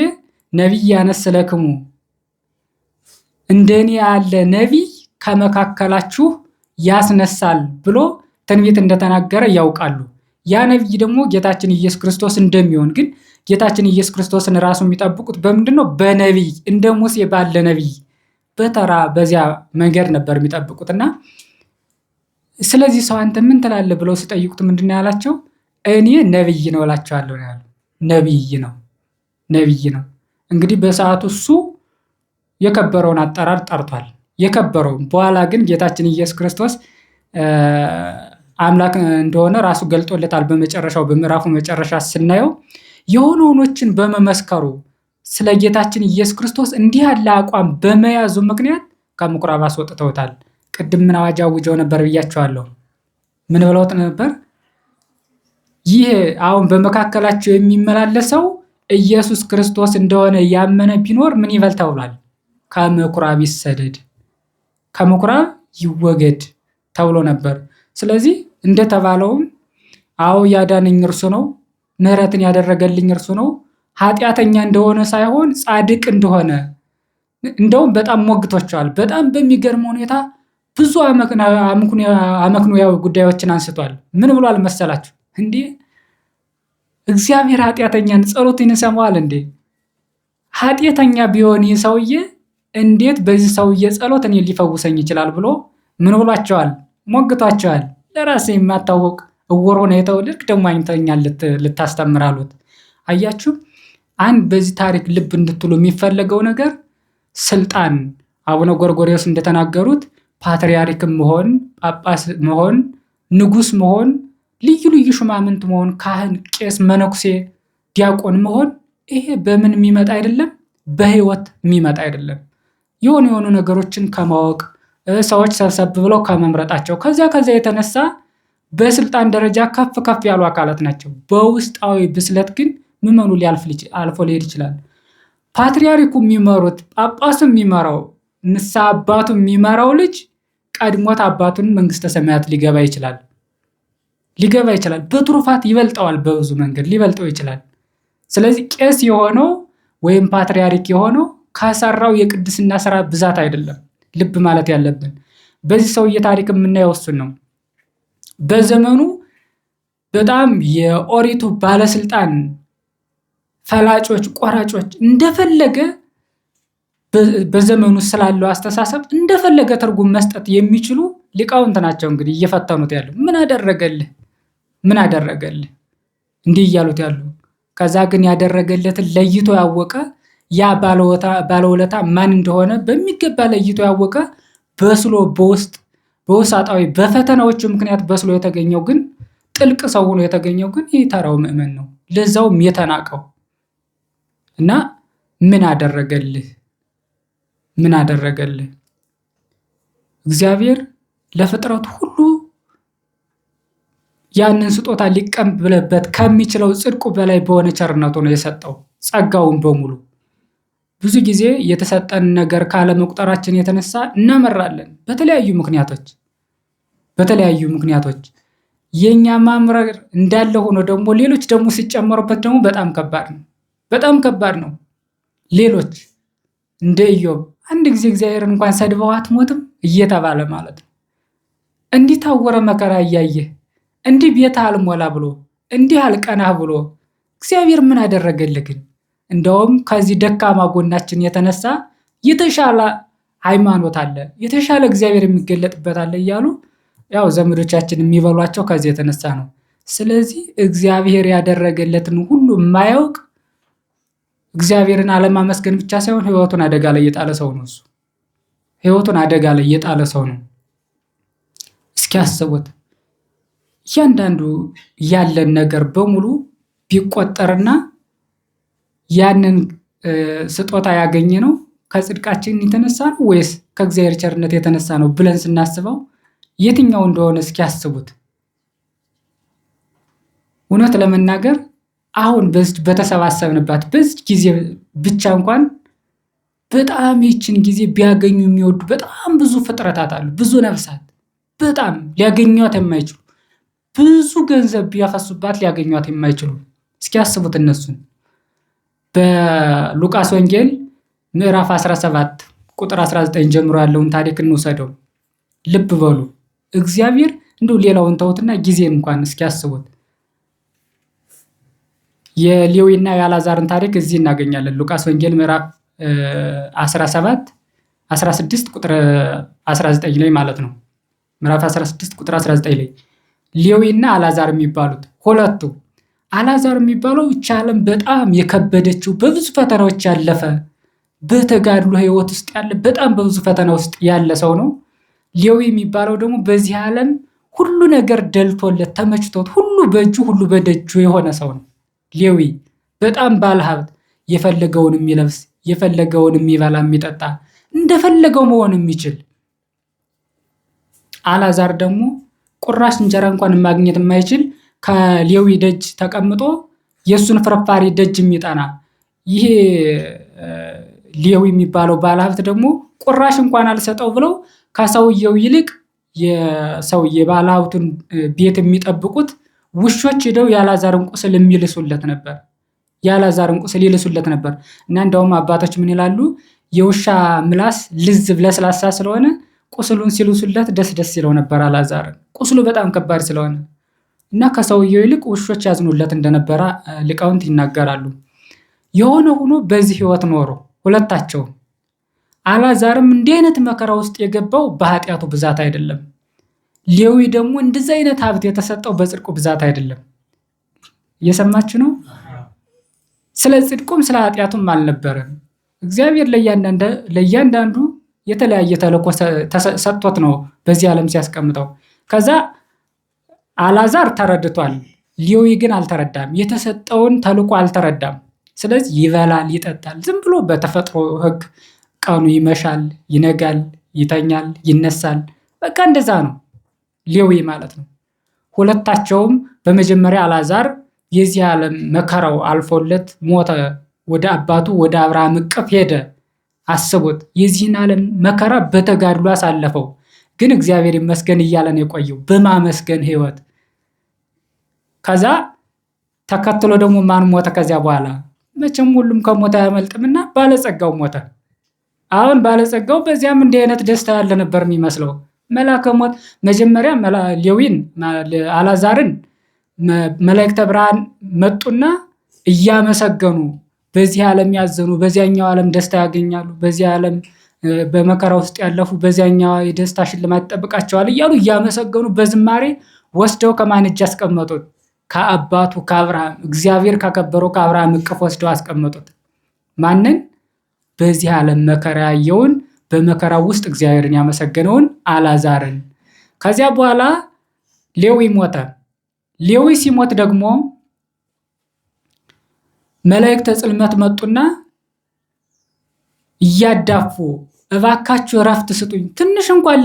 ነቢይ ያነስለክሙ እንደኔ ያለ ነቢይ ከመካከላችሁ ያስነሳል ብሎ ትንቢት እንደተናገረ ያውቃሉ። ያ ነቢይ ደግሞ ጌታችን ኢየሱስ ክርስቶስ እንደሚሆን ግን ጌታችን ኢየሱስ ክርስቶስን ራሱ የሚጠብቁት በምንድን ነው? በነቢይ እንደ ሙሴ ባለ ነቢይ በተራ በዚያ መንገድ ነበር የሚጠብቁትና ስለዚህ ሰው አንተ ምን ትላለህ ብለው ሲጠይቁት ምንድን ነው ያላቸው? እኔ ነቢይ ነው እላቸዋለሁ ነው ያለው። ነቢይ ነው። እንግዲህ በሰዓቱ እሱ የከበረውን አጠራር ጠርቷል። የከበረውን በኋላ ግን ጌታችን ኢየሱስ ክርስቶስ አምላክ እንደሆነ ራሱ ገልጦለታል። በመጨረሻው በምዕራፉ መጨረሻ ስናየው የሆነዎችን በመመስከሩ ስለ ጌታችን ኢየሱስ ክርስቶስ እንዲህ ያለ አቋም በመያዙ ምክንያት ከምኩራብ አስወጥተውታል። ቅድም ምን አዋጅ አውጀው ነበር ብያቸዋለሁ። ምን ብለውት ነበር? ይህ አሁን በመካከላቸው የሚመላለሰው ኢየሱስ ክርስቶስ እንደሆነ ያመነ ቢኖር ምን ይበል ተብሏል? ከምኩራብ ይሰደድ፣ ከምኩራብ ይወገድ ተብሎ ነበር። ስለዚህ እንደተባለውም አዎ ያዳነኝ እርሱ ነው፣ ምሕረትን ያደረገልኝ እርሱ ነው፣ ኃጢአተኛ እንደሆነ ሳይሆን ጻድቅ እንደሆነ እንደውም በጣም ሞግቷቸዋል። በጣም በሚገርም ሁኔታ ብዙ አመክንዮአዊ ጉዳዮችን አንስቷል። ምን ብሏል መሰላችሁ? እንዴ እግዚአብሔር ኃጢአተኛን ጸሎትን ይሰማዋል እንዴ? ኃጢአተኛ ቢሆን ይህ ሰውዬ እንዴት በዚህ ሰውዬ ጸሎት እኔን ሊፈውሰኝ ይችላል ብሎ ምን ብሏቸዋል? ሞግቷቸዋል። ለራሴ የማታወቅ እውር ሆነህ የተወለድክ ደግሞ አይተኸኛል ልታስተምር አሉት። አያችሁ፣ አንድ በዚህ ታሪክ ልብ እንድትሉ የሚፈለገው ነገር ስልጣን አቡነ ጎርጎርዮስ እንደተናገሩት ፓትርያርክም መሆን፣ ጳጳስ መሆን፣ ንጉስ መሆን፣ ልዩ ልዩ ሹማምንት መሆን፣ ካህን፣ ቄስ፣ መነኩሴ፣ ዲያቆን መሆን ይሄ በምን የሚመጣ አይደለም፣ በህይወት የሚመጣ አይደለም። የሆኑ ነገሮችን ከማወቅ ሰዎች ሰብሰብ ብለው ከመምረጣቸው ከዚያ የተነሳ በስልጣን ደረጃ ከፍ ከፍ ያሉ አካላት ናቸው። በውስጣዊ ብስለት ግን ምዕመኑ አልፎ ሊሄድ ይችላል። ፓትርያርኩ የሚመሩት ጳጳሱ የሚመራው ንስሐ አባቱ የሚመራው ልጅ ቀድሞት አባቱን መንግስተ ሰማያት ሊገባ ይችላል። በትሩፋት ይበልጠዋል፣ በብዙ መንገድ ሊበልጠው ይችላል። ስለዚህ ቄስ የሆነው ወይም ፓትርያርክ የሆነው ከሰራው የቅድስና ስራ ብዛት አይደለም። ልብ ማለት ያለብን በዚህ ሰውዬ ታሪክ የምናየው እሱን ነው። በዘመኑ በጣም የኦሪቱ ባለስልጣን ፈላጮች፣ ቆራጮች እንደፈለገ በዘመኑ ስላለው አስተሳሰብ እንደፈለገ ትርጉም መስጠት የሚችሉ ሊቃውንት ናቸው እንግዲህ እየፈተኑት ያሉ። ምን አደረገልህ እንዲህ እያሉት ያሉ። ከዛ ግን ያደረገለትን ለይቶ ያወቀ ያ ባለውለታ ማን እንደሆነ በሚገባ ለይቶ ያወቀ በስሎ በውስጣዊ በፈተናዎቹ ምክንያት በስሎ የተገኘው ግን ጥልቅ ሰው ሆኖ የተገኘው ግን ይህ ተራው ምዕመን ነው፣ ለዛውም የተናቀው እና ምን አደረገልህ? እግዚአብሔር ለፍጥረቱ ሁሉ ያንን ስጦታ ሊቀበልበት ከሚችለው ጽድቁ በላይ በሆነ ቸርነቱ ነው የሰጠው ጸጋውን በሙሉ። ብዙ ጊዜ የተሰጠን ነገር ካለመቁጠራችን የተነሳ እናመራለን በተለያዩ ምክንያቶች። የኛ ማምረር እንዳለ ሆኖ ደግሞ ሌሎች ደግሞ ሲጨመሩበት ደግሞ በጣም ከባድ ነው። ሌሎች እንደ ኢዮብ አንድ ጊዜ እግዚአብሔርን እንኳን ሰድበው አትሞትም እየተባለ ማለት ነው። እንዲህ ታወረ መከራ እያየህ እንዲህ ቤት አልሞላ ብሎ እንዲህ አልቀናህ ብሎ እግዚአብሔር ምን አደረገልህ ግን? እንደውም ከዚህ ደካማ ጎናችን የተነሳ የተሻለ ሃይማኖት አለ፣ የተሻለ እግዚአብሔር የሚገለጥበት አለ እያሉ ያው ዘመዶቻችን የሚበሏቸው ከዚህ የተነሳ ነው። ስለዚህ እግዚአብሔር ያደረገለትን ሁሉ የማያውቅ እግዚአብሔርን አለማመስገን ብቻ ሳይሆን ህይወቱን አደጋ ላይ የጣለ ሰው ነው። እስኪ አስቡት፣ እያንዳንዱ ያለን ነገር በሙሉ ቢቆጠርና ያንን ስጦታ ያገኘ ነው ከጽድቃችን የተነሳ ነው ወይስ ከእግዚአብሔር ቸርነት የተነሳ ነው ብለን ስናስበው የትኛው እንደሆነ እስኪ አስቡት። እውነት ለመናገር አሁን በተሰባሰብንባት በዚህ ጊዜ ብቻ እንኳን በጣም ይችን ጊዜ ቢያገኙ የሚወዱ በጣም ብዙ ፍጥረታት አሉ፣ ብዙ ነፍሳት በጣም ሊያገኟት የማይችሉ ብዙ ገንዘብ ቢያፈሱባት ሊያገኟት የማይችሉ። እስኪ አስቡት እነሱን። በሉቃስ ወንጌል ምዕራፍ 17 ቁጥር 19 ጀምሮ ያለውን ታሪክ እንውሰደው። ልብ በሉ። እግዚአብሔር እንደው ሌላውን ተውትና ጊዜን እንኳን እስኪ አስቡት። የሌዊና የአልዓዛርን ታሪክ እዚህ እናገኛለን። ሉቃስ ወንጌል ምዕራፍ 16 ቁጥር 19 ላይ ማለት ነው። ምዕራፍ 16 ቁጥር 19 ላይ ሌዊና አልዓዛር የሚባሉት ሁለቱ። አልዓዛር የሚባለው ይህች ዓለም በጣም የከበደችው በብዙ ፈተናዎች ያለፈ በተጋድሎ ህይወት ውስጥ ያለ በጣም በብዙ ፈተና ውስጥ ያለ ሰው ነው። ሌዊ የሚባለው ደግሞ በዚህ ዓለም ሁሉ ነገር ደልቶለት ተመችቶት ሁሉ በእጁ ሁሉ በደጁ የሆነ ሰው ነው። ሌዊ በጣም ባለሀብት፣ የፈለገውን የሚለብስ የፈለገውን የሚበላ የሚጠጣ እንደፈለገው መሆን የሚችል። አልዓዛር ደግሞ ቁራሽ እንጀራ እንኳን ማግኘት የማይችል ከሌዊ ደጅ ተቀምጦ የሱን ፍርፋሪ ደጅ የሚጠና። ይሄ ሌዊ የሚባለው ባለሀብት ደግሞ ቁራሽ እንኳን አልሰጠው ብለው ከሰውየው ይልቅ የባለሀብቱን ቤት የሚጠብቁት ውሾች ሄደው የአልዓዛርን ቁስል ይልሱለት ነበር። እና እንደውም አባቶች ምን ይላሉ? የውሻ ምላስ ልዝብ ለስላሳ ስለሆነ ቁስሉን ሲልሱለት ደስ ይለው ነበር አልዓዛርን፣ ቁስሉ በጣም ከባድ ስለሆነ። እና ከሰውየው ይልቅ ውሾች ያዝኑለት እንደነበረ ሊቃውንት ይናገራሉ። የሆነ ሆኖ በዚህ ህይወት ኖሮ ሁለታቸው አልዓዛርም እንዲህ አይነት መከራ ውስጥ የገባው በኃጢአቱ ብዛት አይደለም። ሌዊ ደግሞ እንደዚህ አይነት ሀብት የተሰጠው በጽድቁ ብዛት አይደለም። እየሰማችሁ ነው? ስለ ጽድቁም ስለ ኃጢአቱም አልነበረም። እግዚአብሔር ለእያንዳንዱ የተለያየ ተልእኮ ሰጥቶት ነው በዚህ ዓለም ሲያስቀምጠው። ከዛ አልዓዛር ተረድቷል፣ ሌዊ ግን አልተረዳም። የተሰጠውን ተልእኮ አልተረዳም። ስለዚህ ይበላል፣ ይጠጣል። ዝም ብሎ በተፈጥሮ ህግ ቀኑ ይመሻል፣ ይነጋል፣ ይተኛል፣ ይነሳል። በቃ እንደዛ ነው ሌዊ ማለት ነው። ሁለታቸውም በመጀመሪያ አልዓዛር የዚህ ዓለም መከራው አልፎለት ሞተ፣ ወደ አባቱ ወደ አብርሃም እቅፍ ሄደ። አስቡት፣ የዚህን ዓለም መከራ በተጋድሎ አሳለፈው። ግን እግዚአብሔር ይመስገን እያለ ነው የቆየው በማመስገን ህይወት። ከዛ ተከትሎ ደግሞ ማን ሞተ? ከዚያ በኋላ መቼም ሁሉም ከሞተ አያመልጥምና ባለጸጋው ሞተ። አሁን ባለጸጋው በዚያም እንዲህ አይነት ደስታ ያለ ነበር የሚመስለው። መልአከ ሞት መጀመሪያ ሌዊን አልዓዛርን መላእክተ ብርሃን መጡና እያመሰገኑ በዚህ ዓለም ያዘኑ በዚያኛው ዓለም ደስታ ያገኛሉ፣ በዚህ ዓለም በመከራ ውስጥ ያለፉ በዚያኛው የደስታ ሽልማት ይጠብቃቸዋል እያሉ እያመሰገኑ በዝማሬ ወስደው ከማን እጅ አስቀመጡት? ከአባቱ ከአብርሃም፣ እግዚአብሔር ካከበረው ከአብርሃም እቅፍ ወስደው አስቀመጡት። ማንን? በዚህ ዓለም መከራ ያየውን በመከራው ውስጥ እግዚአብሔርን ያመሰገነውን አልዓዛርን። ከዚያ በኋላ ሌዊ ሞተ። ሌዊ ሲሞት ደግሞ መላእክተ ጽልመት መጡና እያዳፉ እባካችሁ እረፍት ስጡኝ፣ ትንሽ እንኳን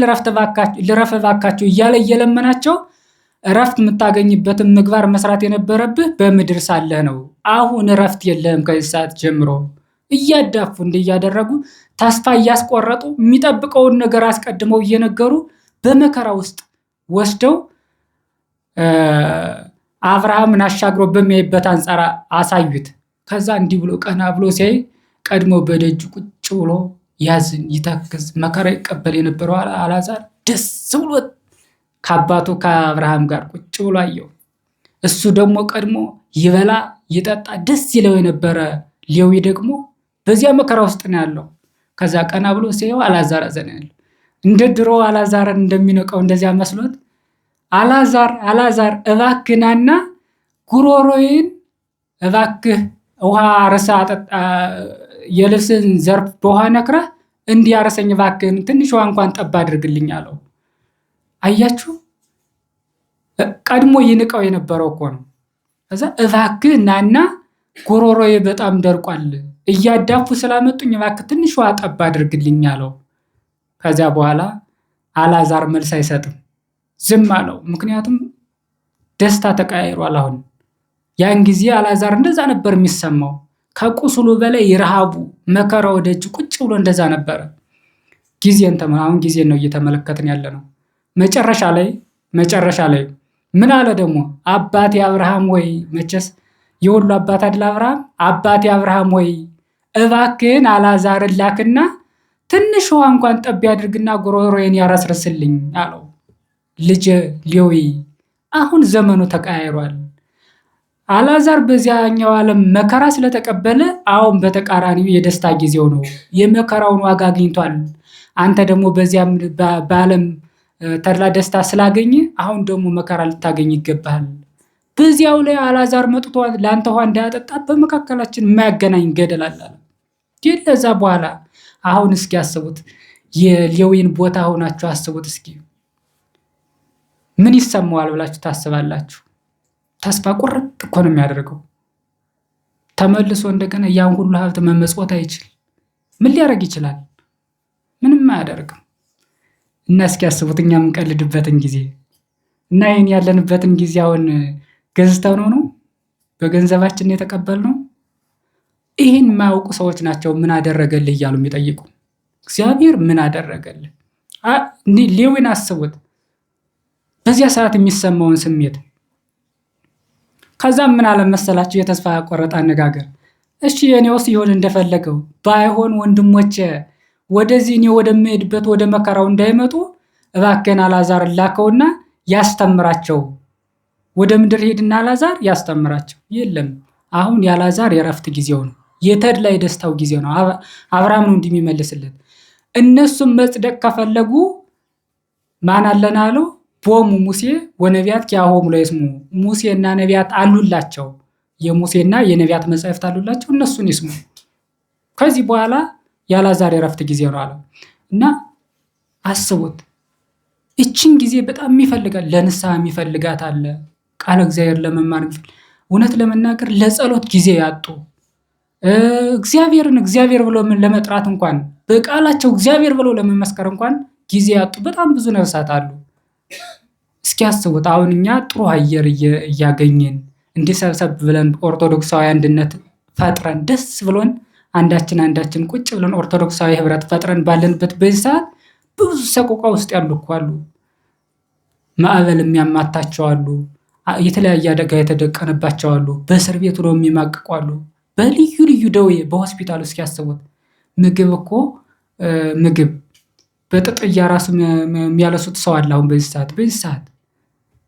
ልረፍ እባካችሁ እያለ እየለመናቸው እረፍት የምታገኝበትን ምግባር መስራት የነበረብህ በምድር ሳለህ ነው። አሁን እረፍት የለህም ከዚህ ሰዓት ጀምሮ እያዳፉ እያደረጉ ተስፋ እያስቆረጡ የሚጠብቀውን ነገር አስቀድመው እየነገሩ በመከራ ውስጥ ወስደው አብርሃምን አሻግሮ በሚያይበት አንጻር አሳዩት። ከዛ እንዲህ ብሎ ቀና ብሎ ሲያይ ቀድሞ በደጁ ቁጭ ብሎ ያዝን ይተክዝ መከራ ይቀበል የነበረው አልዓዛር ደስ ብሎት ከአባቱ ከአብርሃም ጋር ቁጭ ብሎ አየው። እሱ ደግሞ ቀድሞ ይበላ ይጠጣ ደስ ይለው የነበረ ሌዊ ደግሞ በዚያ መከራ ውስጥ ነው ያለው። ከዛ ቀና ብሎ ሲያየው አልዓዛር አዘነ ያለው። እንደ ድሮ አልዓዛርን እንደሚነቀው እንደዚያ መስሎት አልዓዛር እባክህ ናና ጉሮሮዬን እባክህ ውሃ አረሳ አጠጣ፣ የልብስን ዘርፍ በውሃ ነክረህ እንዲያረሰኝ እባክህን ትንሽ ውሃ እንኳን ጠብ አድርግልኝ አለው። አያችሁ፣ ቀድሞ ይንቀው የነበረው እኮ ነው። ከዛ እባክህ ናና ጉሮሮዬ በጣም ደርቋል፣ እያዳፉ ስላመጡኝ እባክህ ትንሽ ውሃ ጠብ አድርግልኝ አለው። ከዚያ በኋላ አልዓዛር መልስ አይሰጥም፣ ዝም አለው። ምክንያቱም ደስታ ተቀያይሯል። አሁን ያን ጊዜ አልዓዛር እንደዛ ነበር የሚሰማው። ከቁስሉ በላይ ረሃቡ መከራው ደጅ ቁጭ ብሎ እንደዛ ነበረ። አሁን ጊዜን ነው እየተመለከትን ያለ ነው። መጨረሻ ላይ ምን አለ ደግሞ? አባቴ አብርሃም ወይ፣ መቼስ የሁሉ አባት አይደል አብርሃም። አባቴ አብርሃም ወይ እባክህን አልዓዛርን ላክና ትንሽ ውሃ እንኳን ጠብ ያድርግና ጉሮሮዬን ያረስርስልኝ አለው። ልጅ ሌዊ አሁን ዘመኑ ተቀያይሯል። አልዓዛር በዚያኛው ዓለም መከራ ስለተቀበለ አሁን በተቃራኒው የደስታ ጊዜው ነው። የመከራውን ዋጋ አግኝቷል። አንተ ደግሞ በዚያም በዓለም ተድላ ደስታ ስላገኘ አሁን ደግሞ መከራ ልታገኝ ይገባል። በዚያው ላይ አልዓዛር መጥቶ ለአንተ ውሃ እንዳያጠጣ በመካከላችን የማያገናኝ ገደል አለ። ግን ለዛ በኋላ አሁን እስኪ አስቡት፣ የሌዊን ቦታ ሆናችሁ አስቡት እስኪ ምን ይሰማዋል ብላችሁ ታስባላችሁ? ተስፋ ቁርጥ እኮ ነው የሚያደርገው። ተመልሶ እንደገና ያን ሁሉ ሀብት መመጽወት አይችል። ምን ሊያደርግ ይችላል? ምንም አያደርግም። እና እስኪ አስቡት እኛ የምንቀልድበትን ጊዜ እና ይህን ያለንበትን ጊዜ አሁን ገዝተው ነው በገንዘባችን የተቀበልነው። ይህን የማያውቁ ሰዎች ናቸው ምን አደረገልህ እያሉ የሚጠይቁ። እግዚአብሔር ምን አደረገልህ? ሌዊን አስቡት በዚያ ሰዓት የሚሰማውን ስሜት። ከዛም ምን አለ መሰላችሁ? የተስፋ ቆረጠ አነጋገር። እሺ የኔውስ ይሁን እንደፈለገው ባይሆን ወንድሞቼ ወደዚህ እኔ ወደምሄድበት ወደ መከራው እንዳይመጡ እባክህን አልዓዛርን ላከውና ያስተምራቸው። ወደ ምድር ሄድና አልዓዛር ያስተምራቸው የለም። አሁን የአልዓዛር የእረፍት ጊዜው ነው። የተድላ የደስታው ጊዜ ነው። አብርሃም ነው እንዲህ የሚመልስለት። እነሱም መጽደቅ ከፈለጉ ማን አለን አለው? ቦሙ ሙሴ ወነቢያት ኪያሆሙ ለይስሙ። ሙሴና ነቢያት አሉላቸው። የሙሴና የነቢያት መጻሕፍት አሉላቸው፣ እነሱን ይስሙ። ከዚህ በኋላ የአልዓዛር የእረፍት ጊዜ ነው አለ እና አስቡት። እችን ጊዜ በጣም የሚፈልጋት ለንስሐ የሚፈልጋት አለ። ቃለ እግዚአብሔር ለመማር እውነት ለመናገር ለጸሎት ጊዜ ያጡ እግዚአብሔርን እግዚአብሔር ብሎ ለመጥራት እንኳን በቃላቸው እግዚአብሔር ብሎ ለመመስከር እንኳን ጊዜ ያጡ በጣም ብዙ ነፍሳት አሉ። እስኪ አስቡት። አሁን እኛ ጥሩ አየር እያገኘን እንዲህ ሰብሰብ ብለን ኦርቶዶክሳዊ አንድነት ፈጥረን ደስ ብሎን አንዳችን ቁጭ ብለን ኦርቶዶክሳዊ ህብረት ፈጥረን ባለንበት በዚህ ሰዓት ብዙ ሰቆቃ ውስጥ ያሉ እኮ አሉ። ማዕበል የሚያማታቸው አሉ። የተለያየ አደጋ የተደቀነባቸው አሉ። በእስር ቤት ሆነው የሚማቅቁ አሉ። በልዩ ልዩ ደዌ በሆስፒታል ውስጥ ያስቡት። ምግብ እኮ ምግብ በጥጥ እያራሱ የሚያለሱት ሰው አለ አሁን በዚህ ሰዓት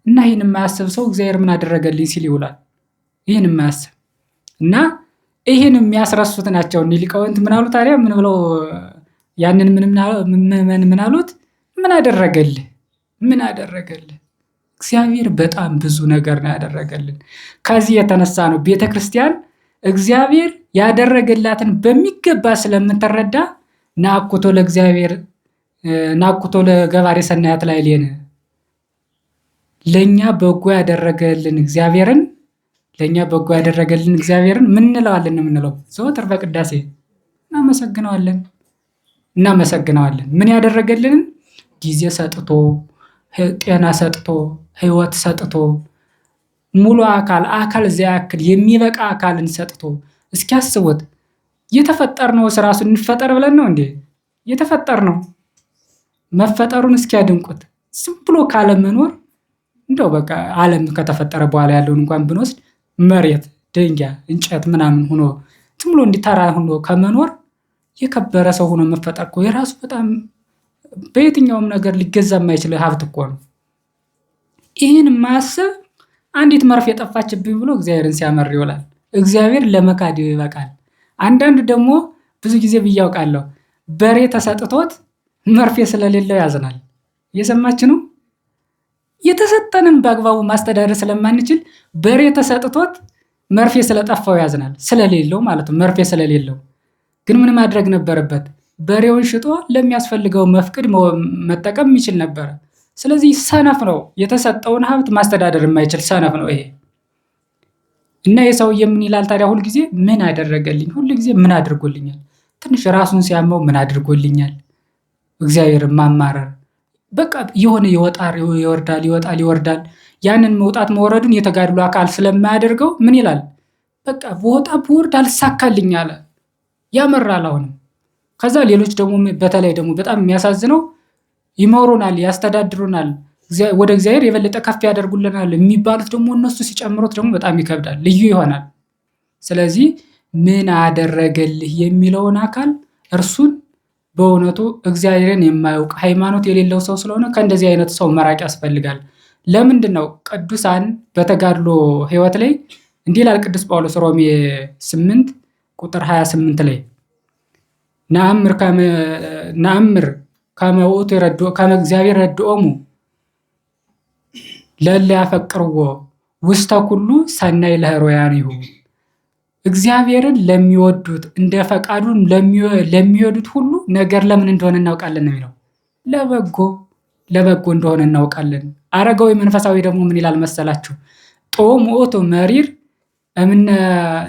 እና ይህን የማያስብ ሰው እግዚአብሔር ምን አደረገልኝ ሲል ይውላል። ይህን የማያስብ እና ይህን የሚያስረሱት ናቸው ሊቃውንት። ምን አሉ ታዲያ? ምን ብለው ያንን ምን አሉት? ምን አደረገልህ? እግዚአብሔር በጣም ብዙ ነገር ነው ያደረገልን። ከዚህ የተነሳ ነው ቤተክርስቲያን እግዚአብሔር ያደረገላትን በሚገባ ስለምትረዳ ናኩቶ ለእግዚአብሔር ናኩቶ ለገባሬ ሰናያት ላይ ሌነ ለኛ በጎ ያደረገልን እግዚአብሔርን ምን እንለዋለን? የምንለው ዘወትር በቅዳሴ እናመሰግነዋለን። ምን ያደረገልንን ጊዜ ሰጥቶ ጤና ሰጥቶ ህይወት ሰጥቶ ሙሉ አካል እዚያ ያክል የሚበቃ አካልን ሰጥቶ እስኪያስቡት። የተፈጠርነው ራሱ እንፈጠር ብለን ነው እንዴ የተፈጠርነው? መፈጠሩን እስኪያድንቁት። ዝም ብሎ ካለመኖር እንደው በቃ ዓለም ከተፈጠረ በኋላ ያለውን እንኳን ብንወስድ መሬት፣ ድንጋይ፣ እንጨት ምናምን ሆኖ ዝም ብሎ እንዲተራ ሆኖ ከመኖር የከበረ ሰው ሆኖ መፈጠር እኮ የራሱ በጣም በየትኛውም ነገር ሊገዛ የማይችል ሀብት እኮ ነው። ይህን ማሰብ አንዲት መርፌ የጠፋችብኝ ብሎ እግዚአብሔርን ሲያመር ይውላል። እግዚአብሔር ለመካድ ይበቃል። አንዳንዱ ደግሞ ብዙ ጊዜ ብያውቃለሁ፣ በሬ ተሰጥቶት መርፌ ስለሌለው ያዝናል። እየሰማች ነው። የተሰጠንን በአግባቡ ማስተዳደር ስለማንችል በሬ ተሰጥቶት መርፌ ስለጠፋው ያዝናል። ስለሌለው ማለት ነው። መርፌ ስለሌለው ግን ምን ማድረግ ነበረበት? በሬውን ሽጦ ለሚያስፈልገው መፍቅድ መጠቀም የሚችል ነበረ። ስለዚህ ሰነፍ ነው። የተሰጠውን ሀብት ማስተዳደር የማይችል ሰነፍ ነው ይሄ። እና የሰውዬ ምን ይላል ታዲያ? ሁልጊዜ ምን አደረገልኝ? ሁልጊዜ ምን አድርጎልኛል? ትንሽ ራሱን ሲያመው ምን አድርጎልኛል? እግዚአብሔር ማማረር በቃ የሆነ ይወጣል ይወርዳል። ያንን መውጣት መውረዱን የተጋድሎ አካል ስለማያደርገው ምን ይላል? በቃ በወጣ በወርድ አልሳካልኝ አለ። ያመራል አሁንም። ከዛ ሌሎች ደግሞ በተለይ ደግሞ በጣም የሚያሳዝነው ይመሩናል፣ ያስተዳድሩናል፣ ወደ እግዚአብሔር የበለጠ ከፍ ያደርጉልናል የሚባሉት ደግሞ እነሱ ሲጨምሩት ደግሞ በጣም ይከብዳል፣ ልዩ ይሆናል። ስለዚህ ምን አደረገልህ የሚለውን አካል እርሱን በእውነቱ እግዚአብሔርን የማያውቅ ሃይማኖት የሌለው ሰው ስለሆነ ከእንደዚህ አይነት ሰው መራቅ ያስፈልጋል። ለምንድን ነው? ቅዱሳን በተጋድሎ ህይወት ላይ እንዲህ ይላል ቅዱስ ጳውሎስ ሮሜ 8 ቁጥር 28 ላይ ነአምር ከመ ውእቱ ከመ እግዚአብሔር ረድኦሙ ለእለ ያፈቅርዎ ውስተ ኩሉ ሰናይ ለሕሩያኒሁ። እግዚአብሔርን ለሚወዱት እንደ ፈቃዱ ለሚወዱት ሁሉ ነገር ለምን እንደሆነ እናውቃለን ነው የሚለው። ለበጎ እንደሆነ እናውቃለን። አረጋዊ መንፈሳዊ ደግሞ ምን ይላል መሰላችሁ? ጦም ውእቱ መሪር እምነ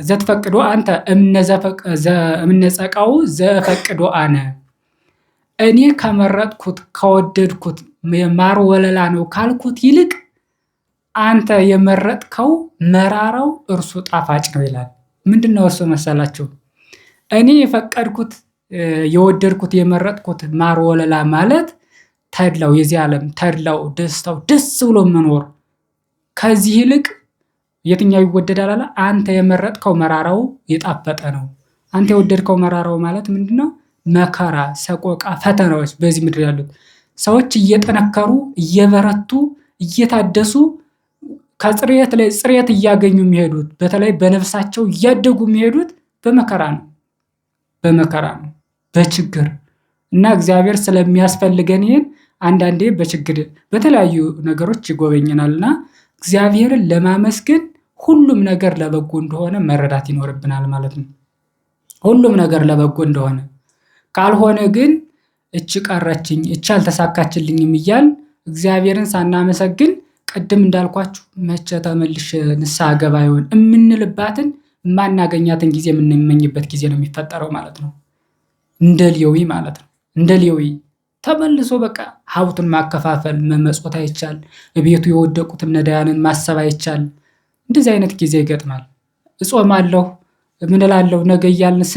ዘትፈቅዶ አንተ እምነ ጸቃው ዘፈቅዶ አነ። እኔ ከመረጥኩት ከወደድኩት ማር ወለላ ነው ካልኩት ይልቅ አንተ የመረጥከው መራራው እርሱ ጣፋጭ ነው ይላል። ምንድነው እርሱ መሰላችሁ? እኔ የፈቀድኩት የወደድኩት የመረጥኩት ማር ወለላ ማለት ተድላው የዚህ ዓለም ተድላው ደስታው ደስ ብሎ መኖር ከዚህ ይልቅ የትኛው ይወደዳል አለ? አንተ የመረጥከው መራራው የጣፈጠ ነው። አንተ የወደድከው መራራው ማለት ምንድነው? መከራ፣ ሰቆቃ፣ ፈተናዎች በዚህ ምድር ያሉት ሰዎች እየጠነከሩ እየበረቱ እየታደሱ ከጽሬት ላይ ጽሬት እያገኙ የሚሄዱት በተለይ በነፍሳቸው እያደጉ የሚሄዱት በመከራ ነው በችግር እና እግዚአብሔር ስለሚያስፈልገን ይህን አንዳንዴ በችግር በተለያዩ ነገሮች ይጎበኘናልና እግዚአብሔርን ለማመስገን ሁሉም ነገር ለበጎ እንደሆነ መረዳት ይኖርብናል ማለት ነው። ሁሉም ነገር ለበጎ እንደሆነ ካልሆነ ግን እች ቀረችኝ እች አልተሳካችልኝም እያል እግዚአብሔርን ሳናመሰግን ቅድም እንዳልኳችሁ መቼ ተመልሼ ንስሐ ገባ ይሆን የምንልባትን የማናገኛትን ጊዜ የምንመኝበት ጊዜ ነው የሚፈጠረው ማለት ነው። እንደ ሌዊ ማለት ነው። እንደ ሌዊ ተመልሶ በቃ ሀብቱን ማከፋፈል መመጽወት አይቻል፣ ቤቱ የወደቁትን ነዳያንን ማሰብ አይቻል። እንደዚህ አይነት ጊዜ ይገጥማል። እጾማለሁ ምን እላለሁ ነገ እያልን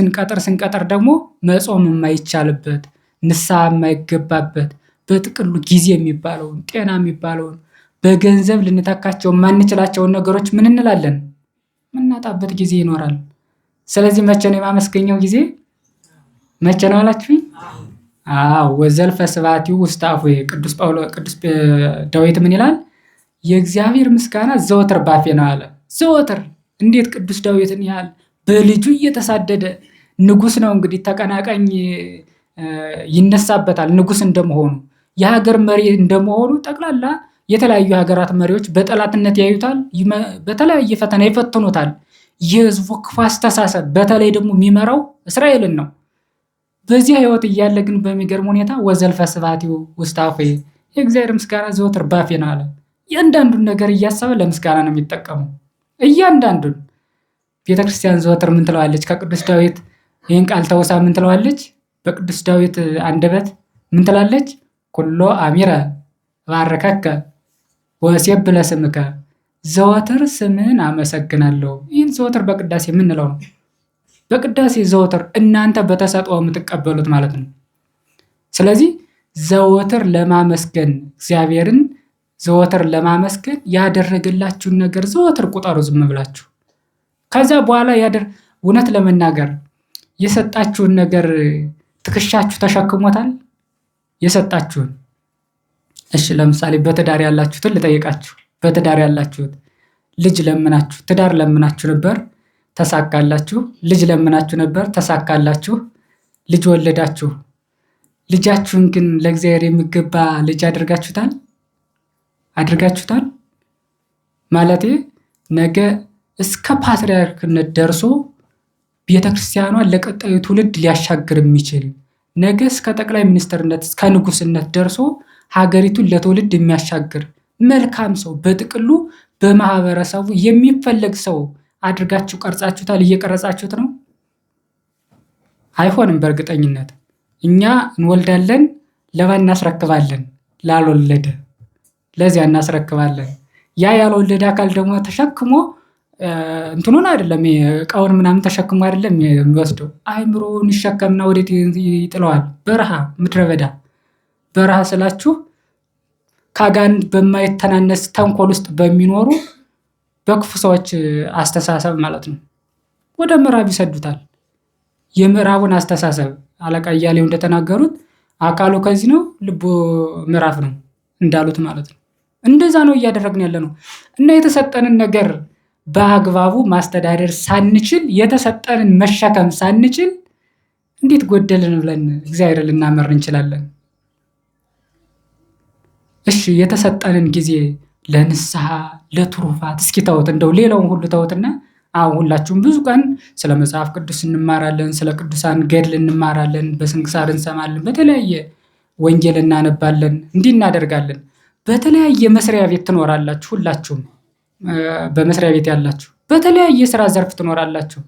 ስንቀጥር ደግሞ መጾም የማይቻልበት ንስሐ የማይገባበት በጥቅሉ ጊዜ የሚባለውን ጤና የሚባለውን በገንዘብ ልንተካቸው የማንችላቸውን ነገሮች ምን እንላለን ምናጣበት ጊዜ ይኖራል። ስለዚህ መቼ ነው የማመስገኛው ጊዜ? መቼ ነው አላችሁኝ? ወዘልፈ ስብሐቲሁ ውስተ አፉየ ቅዱስ ዳዊት ምን ይላል? የእግዚአብሔር ምስጋና ዘወትር ባፌ ነው አለ። ዘወትር እንዴት ቅዱስ ዳዊትን ያህል በልጁ እየተሳደደ ንጉስ ነው እንግዲህ ተቀናቃኝ ይነሳበታል። ንጉስ እንደመሆኑ የሀገር መሪ እንደመሆኑ ጠቅላላ የተለያዩ ሀገራት መሪዎች በጠላትነት ያዩታል፣ በተለያየ ፈተና ይፈትኑታል። የህዝቡ ክፉ አስተሳሰብ በተለይ ደግሞ የሚመራው እስራኤልን ነው። በዚህ ህይወት እያለ ግን በሚገርም ሁኔታ ወዘልፈ ስብሐቲሁ ውስተ አፉየ የእግዚአብሔር ምስጋና ዘወትር ባፌ ነው አለ። እያንዳንዱን ነገር እያሰበ ለምስጋና ነው የሚጠቀመው። እያንዳንዱን ቤተክርስቲያን ዘወትር ምን ትለዋለች? ከቅዱስ ዳዊት ይህን ቃል ተውሳ ምን ትለዋለች? በቅዱስ ዳዊት አንደበት ምን ትላለች? ኩሎ አሚረ ባረከከ ወእሴብሕ ለስምከ ዘወትር ስምን አመሰግናለሁ። ይህን ዘወትር በቅዳሴ የምንለው ነው። በቅዳሴ ዘወትር እናንተ በተሰጥኦ የምትቀበሉት ማለት ነው። ስለዚህ ዘወትር ለማመስገን እግዚአብሔርን ዘወትር ለማመስገን ያደረገላችሁን ነገር ዘወትር ቁጠሩ ዝም ብላችሁ። ከዛ በኋላ እውነት ለመናገር የሰጣችሁን ነገር ትከሻችሁ ተሸክሞታል? የሰጣችሁን እሺ፣ ለምሳሌ በትዳር ያላችሁትን ልጠይቃችሁ። በትዳር ያላችሁት ልጅ ለምናችሁ ትዳር ለምናችሁ ነበር ተሳካላችሁ። ልጅ ለምናችሁ ነበር ተሳካላችሁ። ልጅ ወለዳችሁ። ልጃችሁን ግን ለእግዚአብሔር የሚገባ ልጅ አድርጋችሁታል? ማለቴ ነገ እስከ ፓትርያርክነት ደርሶ ቤተክርስቲያኗን ለቀጣዩ ትውልድ ሊያሻግር የሚችል ነገ እስከ ጠቅላይ ሚኒስትርነት እስከ ንጉስነት ደርሶ ሀገሪቱን ለትውልድ የሚያሻግር መልካም ሰው በጥቅሉ በማህበረሰቡ የሚፈለግ ሰው አድርጋችሁ ቀርጻችሁታል? እየቀረጻችሁት ነው? አይሆንም። በእርግጠኝነት እኛ እንወልዳለን፣ ለማን እናስረክባለን? ላልወለደ ለዚያ እናስረክባለን። ያ ያልወለደ አካል ደግሞ ተሸክሞ እንትኑን አይደለም እቃውን ምናምን ተሸክሞ አይደለም የሚወስደው፣ አእምሮውን ይሸከምና ወዴት ይጥለዋል? በረሃ፣ ምድረ በዳ። በረሃ ስላችሁ ከአጋንንት በማይተናነስ ተንኮል ውስጥ በሚኖሩ በክፉ ሰዎች አስተሳሰብ ማለት ነው። ወደ ምዕራብ ይሰዱታል። የምዕራቡን አስተሳሰብ አለቃ እያሌው እንደተናገሩት አካሉ ከዚህ ነው ልቡ ምዕራፍ ነው እንዳሉት ማለት ነው። እንደዛ ነው እያደረግን ያለ ነው። እና የተሰጠንን ነገር በአግባቡ ማስተዳደር ሳንችል የተሰጠንን መሸከም ሳንችል እንዴት ጎደልን ብለን እግዚአብሔር ልናመር እንችላለን? እሺ የተሰጠንን ጊዜ ለንስሐ ለትሩፋት እስኪ ተውት፣ እንደው ሌላውን ሁሉ ተውትና አሁን ሁላችሁም ብዙ ቀን ስለ መጽሐፍ ቅዱስ እንማራለን፣ ስለ ቅዱሳን ገድል እንማራለን፣ በስንክሳር እንሰማለን፣ በተለያየ ወንጌል እናነባለን፣ እንዲህ እናደርጋለን። በተለያየ መስሪያ ቤት ትኖራላችሁ። ሁላችሁም በመስሪያ ቤት ያላችሁ በተለያየ ስራ ዘርፍ ትኖራላችሁ።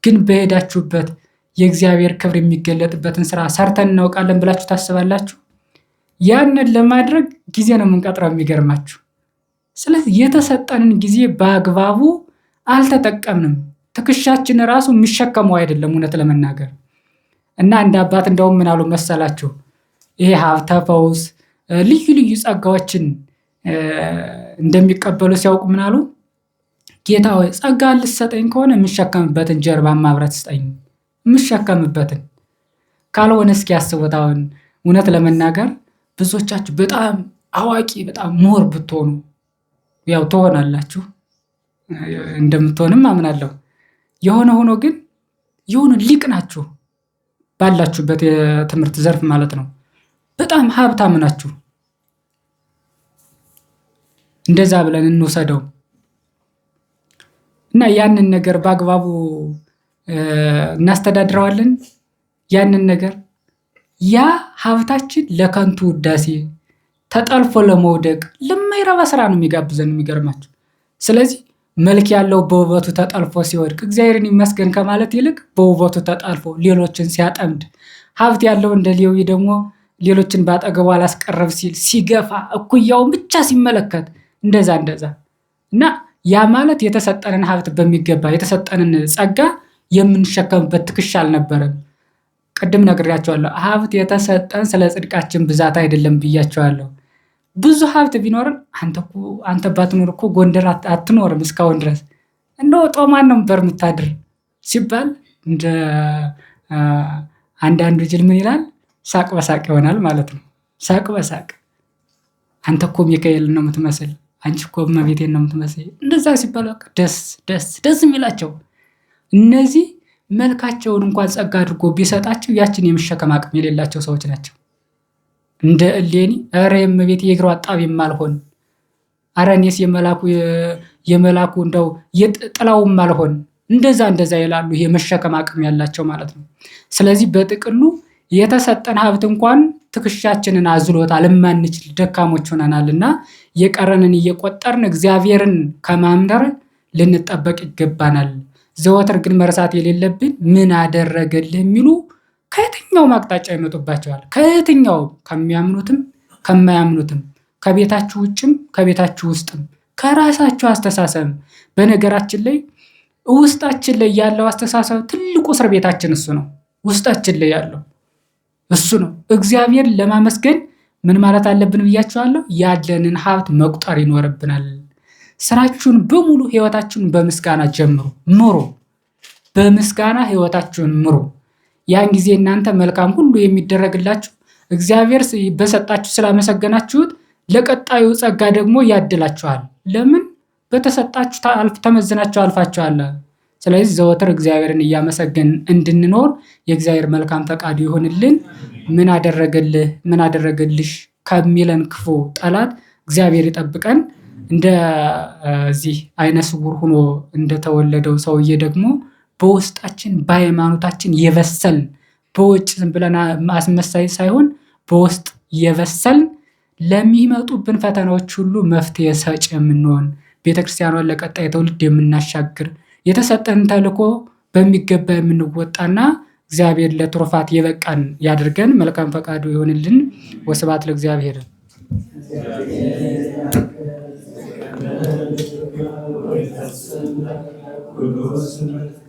ግን በሄዳችሁበት የእግዚአብሔር ክብር የሚገለጥበትን ስራ ሰርተን እናውቃለን ብላችሁ ታስባላችሁ? ያንን ለማድረግ ጊዜ ነው የምንቀጥረው። የሚገርማችሁ። ስለዚህ የተሰጠንን ጊዜ በአግባቡ አልተጠቀምንም። ትከሻችን ራሱ የሚሸከመው አይደለም እውነት ለመናገር። እና እንደ አባት እንደውም ምን አሉ መሰላችሁ? ይሄ ሀብተ ፈውስ ልዩ ልዩ ጸጋዎችን እንደሚቀበሉ ሲያውቁ ምን አሉ? ጌታ ሆይ ጸጋ ልትሰጠኝ ከሆነ የምሸከምበትን ጀርባ ማብረት ስጠኝ፣ የምሸከምበትን። ካልሆነ እስኪ ያስቡት። አሁን እውነት ለመናገር ብዙዎቻችሁ በጣም አዋቂ በጣም ምሁር ብትሆኑ ያው ትሆናላችሁ፣ እንደምትሆንም አምናለሁ። የሆነ ሆኖ ግን የሆነ ሊቅ ናችሁ ባላችሁበት የትምህርት ዘርፍ ማለት ነው። በጣም ሀብታም ናችሁ። እንደዛ ብለን እንውሰደው እና ያንን ነገር በአግባቡ እናስተዳድረዋለን። ያንን ነገር ያ ሀብታችን ለከንቱ ውዳሴ ተጠልፎ ለመውደቅ ለማይረባ ስራ ነው የሚጋብዘን። የሚገርማችሁ። ስለዚህ መልክ ያለው በውበቱ ተጠልፎ ሲወድቅ እግዚአብሔርን ይመስገን ከማለት ይልቅ በውበቱ ተጠልፎ ሌሎችን ሲያጠምድ፣ ሀብት ያለው እንደ ሌዊ ደግሞ ሌሎችን ባጠገቡ አላስቀረብ ሲል ሲገፋ፣ እኩያውን ብቻ ሲመለከት እንደዛ እና ያ ማለት የተሰጠንን ሀብት በሚገባ የተሰጠንን ጸጋ የምንሸከምበት ትከሻ አልነበረም። ቅድም ነግሬያቸዋለሁ። ሀብት የተሰጠን ስለ ጽድቃችን ብዛት አይደለም ብያቸዋለሁ። ብዙ ሀብት ቢኖርም አንተ ባትኖር እኮ ጎንደር አትኖርም እስካሁን ድረስ እንደው ጦማን ነው ነበር የምታድር ሲባል እንደ አንዳንዱ ጅል ምን ይላል? ሳቅ በሳቅ ይሆናል ማለት ነው። ሳቅ በሳቅ አንተ እኮ ሚካኤል ነው የምትመስል፣ አንቺ እኮ እመቤቴን ነው የምትመስል። እንደዛ ሲባል በቃ ደስ የሚላቸው እነዚህ መልካቸውን እንኳን ጸጋ አድርጎ ቢሰጣቸው ያችን የመሸከም አቅም የሌላቸው ሰዎች ናቸው። እንደ እሌኒ ኧረ የእመቤቴ የእግሯ አጣቢ የማልሆን፣ ኧረ እኔስ የመላኩ እንደው ጥላውም አልሆን፣ እንደዛ ይላሉ። ይሄ መሸከም አቅም ያላቸው ማለት ነው። ስለዚህ በጥቅሉ የተሰጠን ሀብት እንኳን ትከሻችንን አዝሎታል፣ የማንችል ደካሞች ሆነናልና የቀረንን እየቆጠርን እግዚአብሔርን ከማምደር ልንጠበቅ ይገባናል። ዘወትር ግን መርሳት የሌለብን ምን አደረገልህ የሚሉ ከየትኛውም አቅጣጫ ይመጡባቸዋል። ከየትኛውም ከሚያምኑትም ከማያምኑትም፣ ከቤታችሁ ውጭም ከቤታችሁ ውስጥም፣ ከራሳችሁ አስተሳሰብ። በነገራችን ላይ ውስጣችን ላይ ያለው አስተሳሰብ ትልቁ እስር ቤታችን እሱ ነው። ውስጣችን ላይ ያለው እሱ ነው። እግዚአብሔር ለማመስገን ምን ማለት አለብን ብያችኋለሁ? ያለንን ሀብት መቁጠር ይኖርብናል። ስራችሁን በሙሉ ህይወታችሁን በምስጋና ጀምሩ፣ ምሩ። በምስጋና ህይወታችሁን ምሩ። ያን ጊዜ እናንተ መልካም ሁሉ የሚደረግላችሁ እግዚአብሔር በሰጣችሁ ስላመሰገናችሁት ለቀጣዩ ጸጋ ደግሞ ያድላችኋል። ለምን? በተሰጣችሁ ተመዝናችሁ አልፋችኋል። ስለዚህ ዘወትር እግዚአብሔርን እያመሰገን እንድንኖር የእግዚአብሔር መልካም ፈቃዱ ይሆንልን። ምን አደረገልህ ምን አደረገልሽ ከሚለን ክፉ ጠላት እግዚአብሔር ይጠብቀን። እንደዚህ አይነ ስውር ሆኖ እንደተወለደው ሰውዬ ደግሞ በውስጣችን በሃይማኖታችን የበሰልን፣ በውጭ ዝም ብለን አስመሳይ ሳይሆን በውስጥ የበሰልን ለሚመጡብን ፈተናዎች ሁሉ መፍትሄ ሰጭ የምንሆን፣ ቤተክርስቲያኗን ለቀጣይ ትውልድ የምናሻግር፣ የተሰጠን ተልዕኮ በሚገባ የምንወጣና እግዚአብሔር ለትሩፋት የበቃን ያድርገን። መልካም ፈቃዱ ይሆንልን። ወስብሐት ለእግዚአብሔር። Good